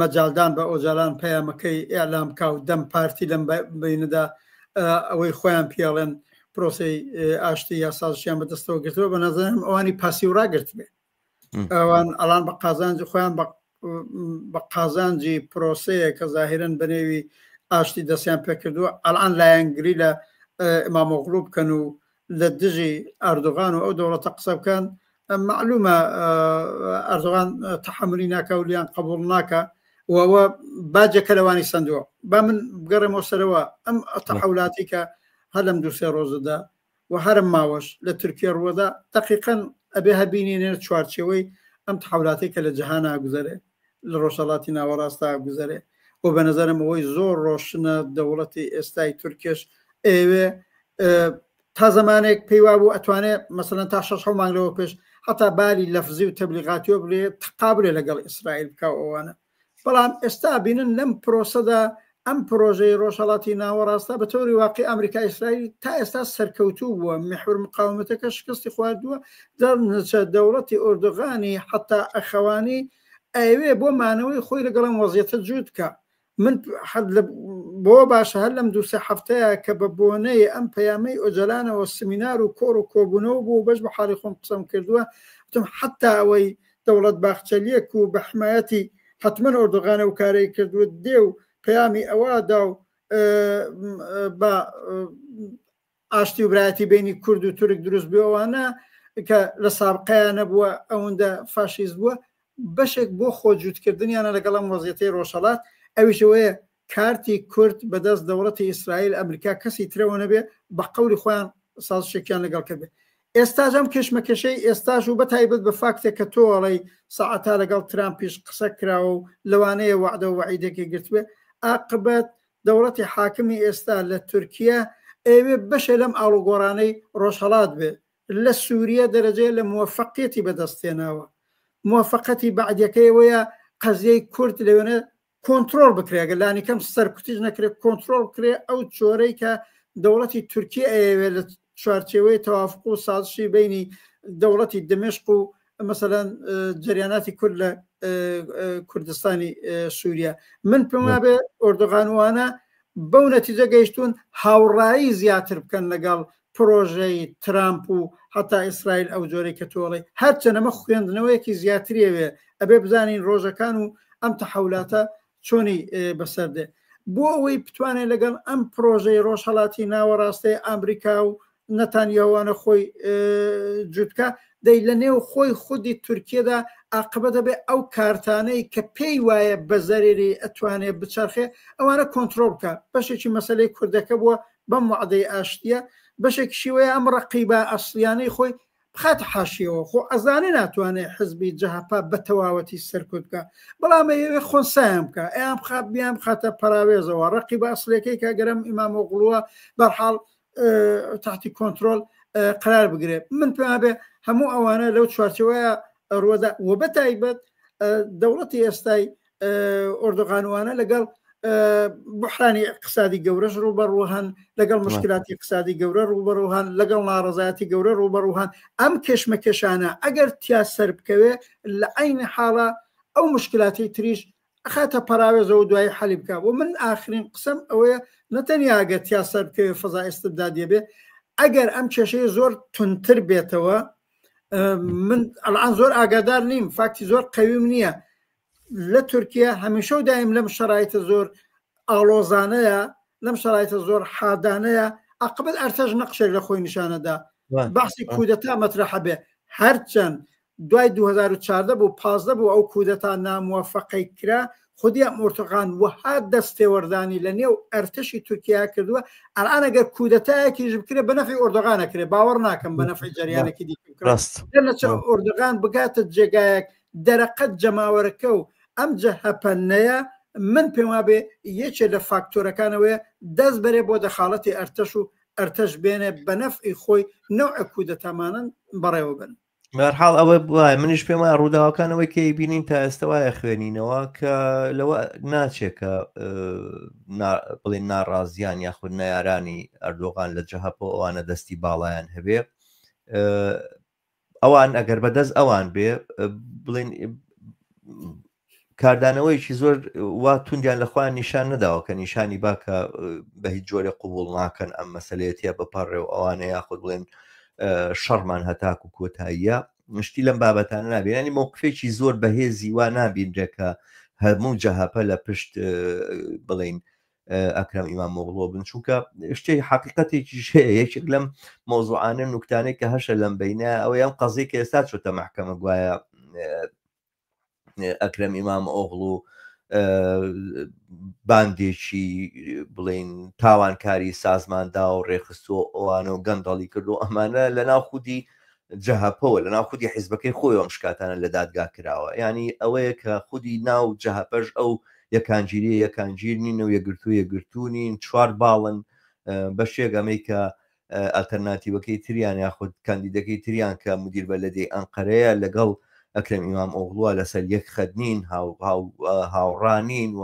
مەجاالدان بە ئۆجاران پەیامەکەی ئێعلام کا و دەم پارتی لەم بینەدا ئەوەی خۆیان پیاڵێن پرۆسی ئاشتی یاسازشیان بەدەستەوە گرتەوە بە نەزانم ئەوانی پاسی و ڕاگرت بێ ئەوان ئەلان بە قازانجی خۆیان بە قازانجی پرۆسەیە کە زاهرن بەنێوی ئاشتی دەستیان پێکردووە ئەلان لایەنگری لە ئیمام ئۆغڵو بکەن و لە دژی ئەردوغان و ئەو دەوڵەتە قسە بکەن معلومە ئەردوغان تەحملی ناکە و لیان قبول ناکە و ئەوە باجێکە لەوانی سندووە با من بگەڕێمەوە سەرەوە ئەم تەحولاتی کە هەر لەم دووسێ ڕۆژەدا و هەرم ماوەش لە تورکیا ڕووەدا دقیقەن ئەبێ هەبینێنێت چوارچێوەی ئەم تەحولاتی کە لە جەهانە گوزەرێ لە ڕۆژهەڵاتی ناوەڕاستا گوزەرێ و بە نەزەرم ئەوەی زۆر ڕۆشنە دەوڵەتی ئێستای تورکیش ئێوێ تا زمانێک پێیوا بوو ئەتوانێت مەسەلەن تا 6 مانگەوە پێش حتا باری لەفزی و تەبلیغاتیۆ بڵێ تقابلێ لەگەڵ ئیسرائیل بکە ئەوانە بەڵام ئێستا بینن لەم پرۆسەدا ئەم پرۆژەی ڕۆژهەڵاتی ناوەڕاستە بە تۆری واقعی ئەمریکا ئیسرائیل تا ئێستا سەرکەوتوو بووە محور مقاومەتەکە شکستی خواردووە دەرنچە دەوڵەتی ئۆردوغانی حتا ئەخەوانی ئەوێ بۆ مانەوەی خۆی لەگەڵم وەزیەتە جوود کە من بۆ باشە هەر لەم دووسێ هەفتەیە کە بە بۆنەی ئەم پەیامەی ئۆجەلانەوە سمینار و کۆڕ و کۆبوونەوە بوو بەش بە حاڵی خۆم قسەم کردووە وتم حتا ئەوەی دەوڵەت باخچەلیەک و بە حمایەتی حتمما ئۆردوغانە و کارەی کردووە دێ و پەیامی ئەوەدا و بە ئاشتی و برایەتی بینی کورد و تورک دروست بێەوەوانە کە لە سابقەیان نەبووە ئەوەندە فاشیز بووە بەشێک بۆ خۆجووتکردنیانە لەگەڵم وەزیەتەی ڕۆژهەڵات ئەویشەوەیە کارتی کورد بەدەست دەوڵەتی ئیسرائیل ئەمریکا کەسی ترەوە نەبێ بە قەولی خۆیان سازشێکیان لەگەڵ کردێ ئێستاش ئەم کێشمەکێشەی ئێستاش و بەتایبەت بە فاکتێک کە تۆڵی سەعاتا لەگەڵ ترامپیش قسە کراوە و لەوانەیە وعدە و وعیدێکی گرتوێ عاقبەت دەوڵەتی حاکمی ئێستا لە تورکیا ئەوێ بەشێ لەم ئاڵوگۆڕانەی ڕۆژهەڵات بێ لە سووریە دەرەجەیە لە موفقیەتی بەدەستێناوە موفقەتی بەعدیەکەیەوەیە قەزیەی کورد لەوێنە کۆنتترۆل بکرێ گەلانی کەم سەرکوتیش نەکرێت کۆنتترۆل بکرێ ئەو چۆرەی کە دەوڵەتی تورکیا ئەوێ لە چوارچێوەی تەوافق و سازشی بینی دەوڵەتی دمشق و مەسەلەن جریاناتی کورد لە کوردستانی سووریا من پێما بێ ئۆردوغانوانە بەو نەتیجە گەیشتون هاوڕایی زیاتر بکەن لەگەڵ پرۆژەی ترامپ و حتا ئیسرائیل ئەو جۆرەی کە تۆڵی هەرچەنەمە خوێندنەوەیەکی زیاتریەوێ ئەبێ بزانین ڕۆژەکان و ئەم تەحولاتە چۆنی بەسەردێ بۆ ئەوەی بتوانێت لەگەڵ ئەم پرۆژەی ڕۆژهەڵاتی ناوەڕاستی ئەمریکا و نەتانیاوانە خۆی جوودکە دەی لە نێو خۆی خودی تورکیەدا عاقبەت دەبێ ئەو کارتانەی کە پێی وایە بە زەریری ئەتوانێت بچەرخێ ئەوانە کۆنتترۆل بکە بەشێکی مەسەلەی کوردەکە بووە بەم وعدەی ئاشتیە بەشێکشی وەیە ئەم ڕەقیبە ئەسلیانەی خۆی بخات حاشیەوە خۆ ئەزانێ ناتوانێت حزبی جەهاپا بە تەواوەتی سەرکوت بکە بەڵام ئەوێ خۆنسایان بکە ئەیان بخات بیان بخاتە پەراوێزەوە ڕەقیبە ئەسلەکەی کە گەرم ئیمام ئۆغڵووە بەرحاڵ تحتی کۆنتترۆل قرار بگرێت من پێما بێ هەموو ئەوانە لەو چوارچەوەیە ڕوەدا و بەتایبەت دەوڵەتی ئێستای ئۆردوغانوانە لەگەڵ بحرانی اقتصادی گەورەش ڕوبەڕوهن لەگەڵ مشکلاتی اقتصادی گەورە ڕوبەڕوهن لەگەڵ ناڕزایەتی گەورە ڕوبەڕوهن ئەم کێشمەکێشانە ئەگەر تیا سەر بکەوێ لە عین حاڵە ئەو مشکلاتی تریش ئەخاتە پەراوێزەوە دوای حەلی بکە و من ئاخرین قسم ئەوەیە نەتەنیا ئەگەر تیا سەر بکەوێ فەزا ئێستبدادیە بێ ئەگەر ئەم کێشەیە زۆر تونتر بێتەوە من ئەڵان زۆر ئاگادار نیم فاکتی زۆر قەویم نییە لە تورکیا هەمیشە و دایم لەم شەرایطە زۆر ئاڵۆزانەیە لەم شەرایطە زۆر حادانەیە عقبەت ئەرتەژ نەقشێک لە خۆی نیشانەدا بەحسی کودەتا مەترەحە بێ هەرچەند دوای 2014 بوو 15 بوو ئەو کودەتا ناموەفەقەی کرا خودی ئەم ئۆرتۆغان وەها دەستێوەردانی لە نێو ئەرتەشی تورکیا کردووە ئەلان ئەگەر کودەتایەکیش بکرێ بە نەفعی ئۆردۆغانەکرێ باوەڕ ناکەم بە نەفعی جەریانێکی دیکە ئۆردۆغان بگاتە جێگایەک دەرەقەت جەماوەرەکە و ئەم جەهەپەنەیە من پێم وابێ یەکێ لە فاکتۆرەکانەوەیە دەست بەرێ بۆ دەخاڵەتی ئەرتەش و ئەرتەش بێنێ بە نەفعی خۆی نەوع کودەتامانن بەڕێوە بن بەرحاڵ ئەوە وایە منیش پێم وایە ڕووداوەکانەوەی کە بینین تا ئێستا وایە خوێنینەوە کە لەوە ناچێکە بڵێن ناڕازیان یاخود نەیارانی ئەردۆغان لە جەهەپۆ ئەوانە دەستی باڵایان هەبێ ئەوان ئەگەر بەدەست ئەوان بێ بڵێن کاردانەوەیکی زۆر وا توندیان لەخوایان نیشان نەداوە کە نیشانی باکە بە هیچ جۆرە قوبوڵ ناکەن ئەم مەسەلەیەتە بەپەڕێ و ئەوانە یاخود بڵێن شەڕمان هەتاک و کۆتاییە شتی لەم بابەتانە نابێن ینی مووقفێکی زۆر بەهێزی وا نابینرێکە هەموو جەهەپە لە پشت بڵێن ئەکرەم ئیمامۆغڵۆ بن چونکە شتێک حقیقەتێکی هەیە یەکێک لەم مۆزوعانە نوکتانەی کە هەشە لەم بینە ئەوەی ئەم قەزەی کە ئێستا چۆتە مەحکەمە گوایە ئەکرەم ئیمامۆغڵ و باندێکی بڵێن تاوانکاری سازماندا و ڕێخستۆ ئەوانە و گەندەڵی کردو ئەمانە لە ناو خودی جەهەپەوە لە ناو خودی حیزبەکەی خۆی ئەم شکاتانە لە دادگا کراوە ینی ئەوەیە کە خودی ناو جەهەپەش ئەو یەکانگیری یەکانگیر نین و یەگرتو یەگرتوونین چوار باڵن بەشێک ئەمەی کە ئەلتەرناتیڤەکەی تریان یاخود کاندیدەکەی تریان کە مدیر بەلەدەی ئەنقەرەیە لەگەڵ ئەکرەم ئیمامۆغڵوە لەسەر یەک خەدنین هاوڕانین و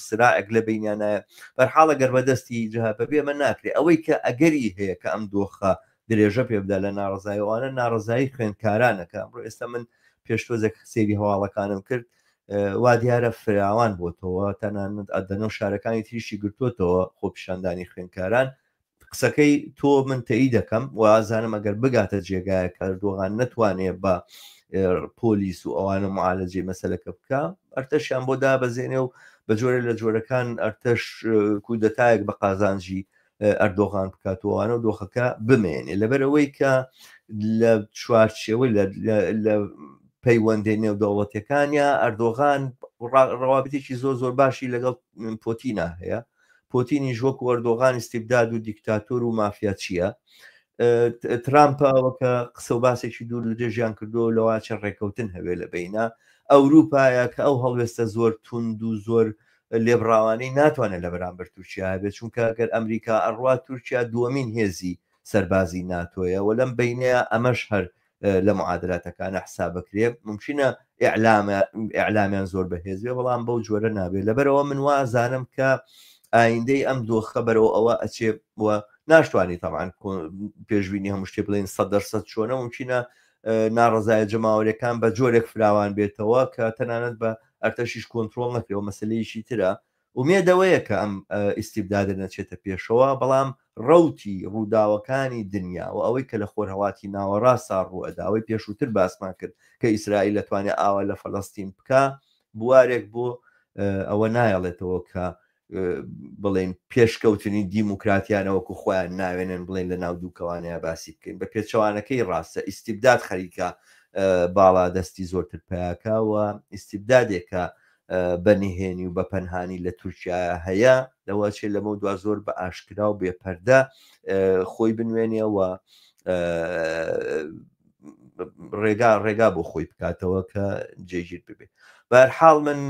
سراعێک لە بینیانایە بەرحاڵە گەر بەدەستی جەهەپە بێ من ناکرێ ئەوەی کە ئەگەری هەیە کە ئەم دۆخە درێژە پێ بدە لە ناڕزاییوانە ناڕزایی خوێندکارانەکە ئەمڕۆ ئێستا من پێشتۆزێک سێری هەواڵەکانم کرد وا دیارە فراوان بۆتەوە تەنانەت ئەدەنە و شارەکانی تریشی گرتوتەوە خۆپیشاندانی خوێندکاران قسەکەی تۆ من تەیید دەکەم و ئازانم ئەگەر بگاتە جێگایە کاردۆغان نەتوانێت بە پۆلیس و ئەوانە معالەجێ مەسەلەکە بکە ئەرتەشیان بۆ دابەزێنێ و بە جۆرە لە جۆرەکان ئەرتەش کودەتایەک بە قازانجی ئەردۆغان بکاتوانە و دۆخەکە بمێنێ لەبەرەوەی کە لە چوارچێوە لە پەیوەندی نێو دەوڵەتەکانیە ئەردۆغان ڕەوابەتێکی زۆر زۆر باشی لەگەڵ پۆتینە هەیە پۆتینی ژۆک وەردۆغان استیبداد و دیکتاتۆر و مافیا چییە ترامپەوەکە قسە و باسێکی دوور لە دێژیان کردو لەوە چە ڕێکەوتن هەوێ لە بینە ئەوروپایە کە ئەو هەڵوێستە زۆر توند و زۆر لێبڕاوانەی ناتوانێت لە بەرامبەر تورکیا بێت چونکە ئەگەر ئەمریکا ئەڕوا تورکیا دووەمین هێزی سەربازی ناتۆیە و لەم بینەیە ئەمەش هەر لە معادلاتەکانە حساب بکرێ ممکنە ئیعلامیان زۆر بەهێزێ بەڵام بەو جۆرە نابێت لەبەرەوە من وازانم کە ئایندەی ئەم دۆخە بەرەوە ئەوە ئەچێ وە ناشتوانی تەمان پێشبینی هەموو شتێ بڵێن 100% چۆنە ممکنە ناڕزایە جەماوەریەکان بە جۆرێک فراوان بێتەوە کە تەنانەت بە ئەرتەشیش کۆنتترۆل نەکرێەوە مەسلەیەشی ترە ومێدەوەیە کە ئەم ئیسیبدادە نەچێتە پێشەوە بەڵام ڕەوتی ڕووداوەکانی دنیا و ئەوەی کە لە خۆرهەواتی ناوەڕاستا ڕوئەداوەی پێشووتر باسمان کرد کە ئیسرائیل دەتوانێت ئاوە لە فەڵەستین بکە بوارێک بۆ ئەوە نایەڵێتەوە کە بڵێن پێشکەوتنی دیموکراتیانەوەکو خۆیان ناوێنن بڵێن لە ناو دووکەوانەیە باسی بکەین بە پێچەوانەکەی ڕاستە ئیسیبداد خەریکە باڵا دەستی زۆرتر پیاکەوە ئیسیبدادێکە بەنیهێنی و بە پەنهانی لە تورکیا هەیە لەوە چێ لەمە دوا زۆر بە ئاشکرا و بێپەردە خۆی بنوێنێەوە ڕێگا بۆ خۆی بکاتەوە کە جێگیر ببێت بەرحاڵ من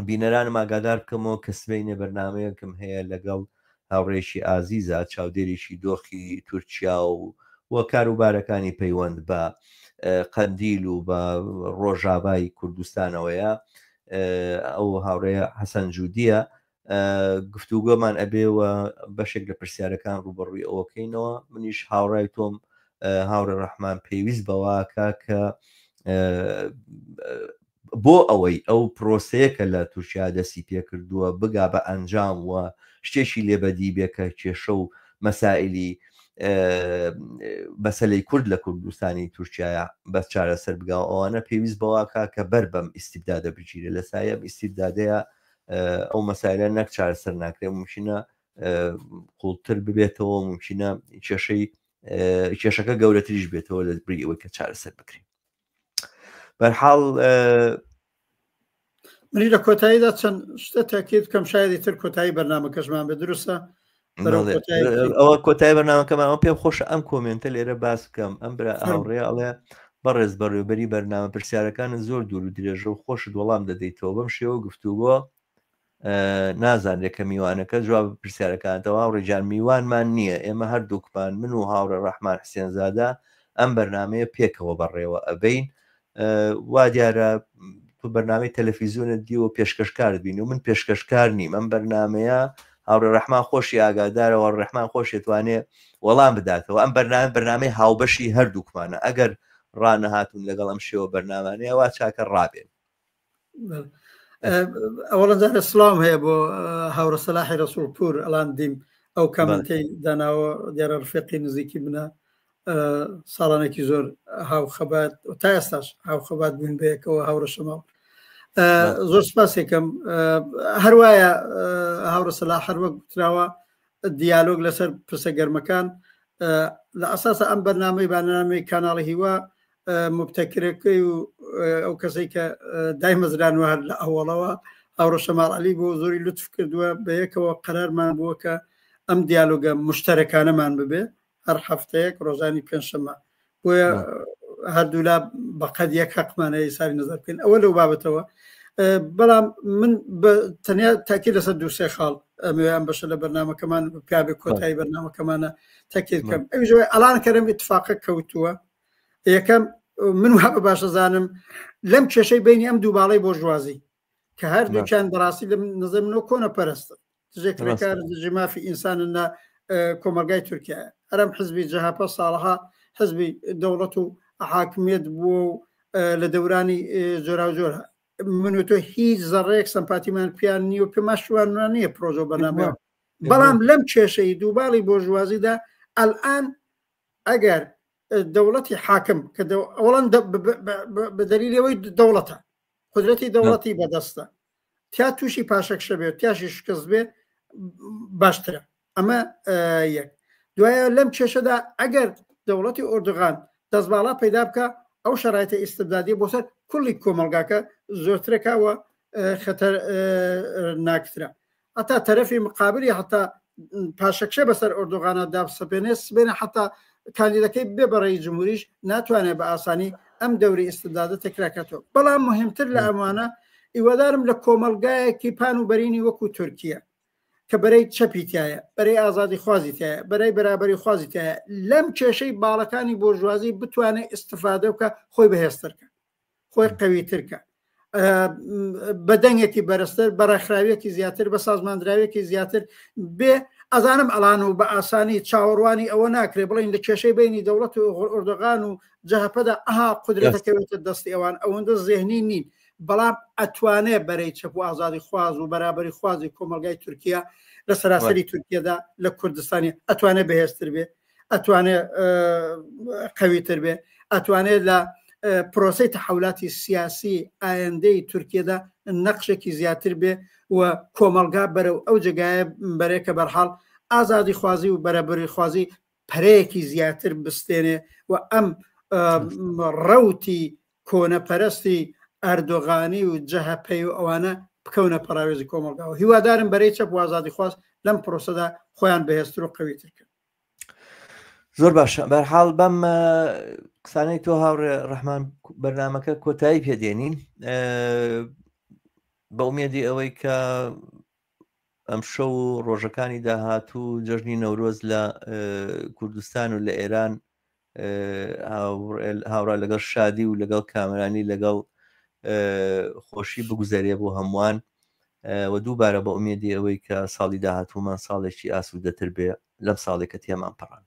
بینەرانم ئاگادار بکەمەوە کە سبەینێ بەرنمەیەکم هەیە لەگەڵ هاوڕێشی ئازیزە چاودێریشی دۆخی تورکیا و کاروبارەکانی پەیوەند بە قەندیل و بە ڕۆژاوای کوردستانەوەیە ئەو هاوڕێە حەسەن جوودیە گفتوگۆمان ئەبێەوە بەشێک لە پرسیارەکان ڕوبەڕووی ئەوەکەینەوە منیش هاوڕای تۆم هاوڕێ ڕەحمان پێویست بەواکە کە بۆ ئەوەی ئەو پرۆسەیەکە لە تورکیا دەستی پێکردووە بگا بە ئەنجام وە شتێکی لێبەدی بێکە کێشە و مەسائلی بەسەلەی کورد لە کوردستانی تورکیایە بەس چارەسەر بگاو ئەوانە پێویست بەواکە کە بەر بەم ئیسیبدادە بگیرێت لە سایە ئیسیبدادەیە ئەو مەسایلە نەک چارەسەر ناکرێت ممکنە قوڵتر ببێتەوە ممکنە کێشەکە گەورەتریش بێتەوە لە بری ئەوەی کە چارەسەر بکرێت بەرحاڵ منی لە کۆتاییدا چەند شتە تاکید کەم شایدی تر کۆتایی بەرنامەکەشمان بێ دروستە ئەوە کۆتایی بەرنامەکەمان ئەو پێم خۆشە ئەم کۆمنتە لێرە باس بکەم ئەم برا هاوڕێ ئەڵێ بەڕێز بەڕێوەبەری بەرنامە پرسیارەکانە زۆر دوور و درێژە و خۆشت وەڵام دەدەیتەوە بەم شێوە گفتوگۆ نازانێکە میوانەکە جواب پرسیارەکانتەوە ڕێجان میوانمان نییە ئێمە هەردووکمان من و هاوڕێ ڕەحمان حسێنزادە ئەم بەرنمەیە پێکەوە بەڕێوە ئەبین وا دیارە تو بەرنامەی تەلەڤیزیۆنت دیوە پێشکەشکارت بین و من پێشکەشکار نیم ئەم بەرنمەیە هاوڕێ ڕەحمان خۆشی ئاگادارەوە ڕەحمان خۆشێتوانێ وەڵام بداتەوە ئەم بەرنامەی هاوبەشی هەردووکمانە ئەگەر ڕانەهاتون لەگەڵ ئەم شێوە بەرنامانەیە وا چاکە ڕابێن ئەوەڵەنجارە سلام هەیە بۆ هاوڕە سەلاحی ڕەسوولپور ئەڵان دیم ئەو کامنتەی داناوە دیارە ڕفێقی نزیکی منە ساڵانێکی زۆر هاوخەبات تا ئێستاش هاوخەبات بوون بەیەکەوە هاوڕە شەماڵ زۆر سپاسێکم هەروایە هاوڕە سەلاح هەر وەک گوتراوە دیالۆگ لەسەر پرسە گەرمەکان لە ئەساسە ئەم بەرنامەی بانامەی کاناڵی هیوا مبتەکرەکەی و ئەو کەسەی کە دایمەزرانوە هەر لە ئەوڵەوە هاوڕە شەماڵ عەلی بۆ زۆری لوتف کردووە بەیەکەوە قەرارمان بووە کە ئەم دیالۆگە مشتەرەکانەمان ببێ هەر هەفتەیەک ڕۆژانی پێنجشەممە بۆیە هەردوولا بەقەد یەک حەقمانە ئیساری نەزەر بکەین ئەوە لەو بابەتەوە بەڵام من تەنیا تاکید لەسەر دووسێ خاڵ ئەم بەشە لە بەرنامەکەمان پیابێ کۆتایی بەرنامەکەمانە تاکید بکەم ئەوژەوەی ئەڵان کەرەم ئیتفاقە کەوتووە یەکەم من وابە باشە زانم لەم کێشەی بینی ئەم دووباڵی بۆ ژوازی کە هەردووچیان بەڕاستی لە نظر منەوە کۆنە پەرستە تژێکەکار دژی مافی ئینسانە کۆمەلگای تورکیا هەرم حزبی جەهاپە ساڵها حزبی دەوڵەت و حاکمیت بووە و لە دەورانی جۆرا و جۆرە من و تۆ هیچ زەڕێک سەمپاتیمان پیان نیە و پێماشوانوان نییە پرۆژۆ بەنامە بەڵام لەم کێشەی دووباڵی بۆ ژوازیدا ئەلئان ئەگەر دەوڵەتی حاکم کە ئەوڵەن بە دەلیلەوەی دەوڵەتە قدرەتی دەوڵەتی بەدەستە تیا تووشی پاشەکشە بێت تیاشی شکست بێ باشترە ئەمە یەک دوایە لەم کێشەدا ئەگەر دەوڵەتی ئۆردوغان دەستباڵا پەیدا بکە ئەو شەرایطە ئیستبدادی بۆ سەر کوڵی کۆمەلگاکە زۆرترەکەوە خەتەر ناکترە هەتا تەرەفی مقابلی هەتا پاشەکشە بەسەر ئۆردوغانە دابسەپێنێ سبێنە هەتا کاندیدەکەی بێ بەڕێی جمهوریش ناتوانێت بە ئاسانی ئەم دەوری ئیستبدادە تەکراکاتەوە بەڵام مهمتر لە ئەمانە ئیوەدارم لە کۆمەلگایەکی پان و بەرینی وەکو تورکیە کە بەرەی چەپیتایە بەرەی ئازادی خوازیتایە بەرەی بەرابەری خوازیتایە لەم کێشەی باڵەکانی بۆژوازی بتوانێت ئیستفادە بکە خۆی بەهێزترکە خۆی قەویترکە بەدەنگێکی بەرزتر بەڕێکخراویەکی زیاتر بە سازماندراویەکی زیاتر بێ ئەزانم ئەڵان و بە ئاسانی چاوەڕوانی ئەوە ناکرێت بڵین لە کێشەی بینی دەوڵەت و ئۆردوغان و جەهەپەدا ئەها قودرەتەکەوێتە دەستی ئەوان ئەوەندە زێهنی نین بەڵام ئەتوانێت بەرەی چەپ و ئازادی خواز و بەرابەری خوازی کۆمەلگای تورکیا لە سەراسەری تورکیەدا لە کوردستانی ئەتوانێت بەهێزتر بێ ئەتوانێت قەویتر بێ ئەتوانێت لە پرۆسەی تەحولاتی سیاسی ئایندەی تورکیەدا نەقشێکی زیاتر بێ و کۆمەلگا بەرەو ئەو جگایە بەرێکە بەرحاڵ ئازادی خوازی و بەرەبەری خوازی پەرەیەکی زیاتر بستێنێ و ئەم ڕەوتی کۆنەپەرستی ئەردۆغانی و جەهەپەی و ئەوانە بکەونە پەراوێزی کۆمەلگاوە هیوادارم بەرەی چەپ و ئازادی خواست لەم پرۆسەدا خۆیان بەهێزتر و قەویتر کرد زۆر باشە بەرحاڵ بەم قسانەی تۆ هاوڕێ ڕەحمان بەرنامەکە کۆتایی پێدێنین بە ئومێدی ئەوەی کە ئەم شەو و ڕۆژەکانی داهاتوو جەژنی نەورۆز لە کوردستان و لە ئێران هاوڕا لەگەڵ شادی و لەگەڵ کامرانی لەگەڵ خۆشی بگوزارێ بۆ هەمووان و دووبارە بە ئومێدی ئەوەی کە ساڵی داهاتوومان ساڵێکی ئاسوودەتر بێ لەم ساڵێکە تێمان پەڕان.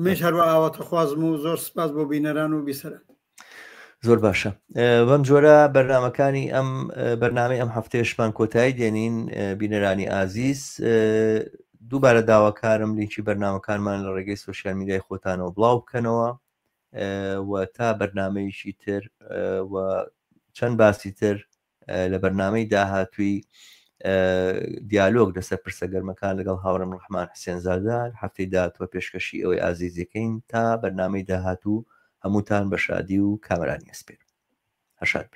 مێش هەروە ئاواتە خوازم و زۆر سپاس بۆ بینەران و بیسەرە. زۆر باشە. بەم جۆرە بەرنمەکانی ئەم بەرنامەی ئەم هەفتەیەشمان کۆتایی دێنین. بینەرانی ئازیز، دووبارە داواکارم لینکی بەرنمەکانمان لە ڕێگەی سوۆسیال میدیای خۆتانەوە بڵاو بکەنەوە و تا بەرنمەیەکی تر و چەند باسی تر لە بەرنمەی داهاتووی دیالۆگ لەسەر پرسە گەرمەکان لەگەڵ هاوڕێم ڕەحمان حسێنزادە هەفتەی داهاتوە پێشکەشی ئەوەی ئازیزەکەین تا بەرنمەی داهاتوو هەمووتان بە شادی و کامرانی ئەسپێرم. هەشاد.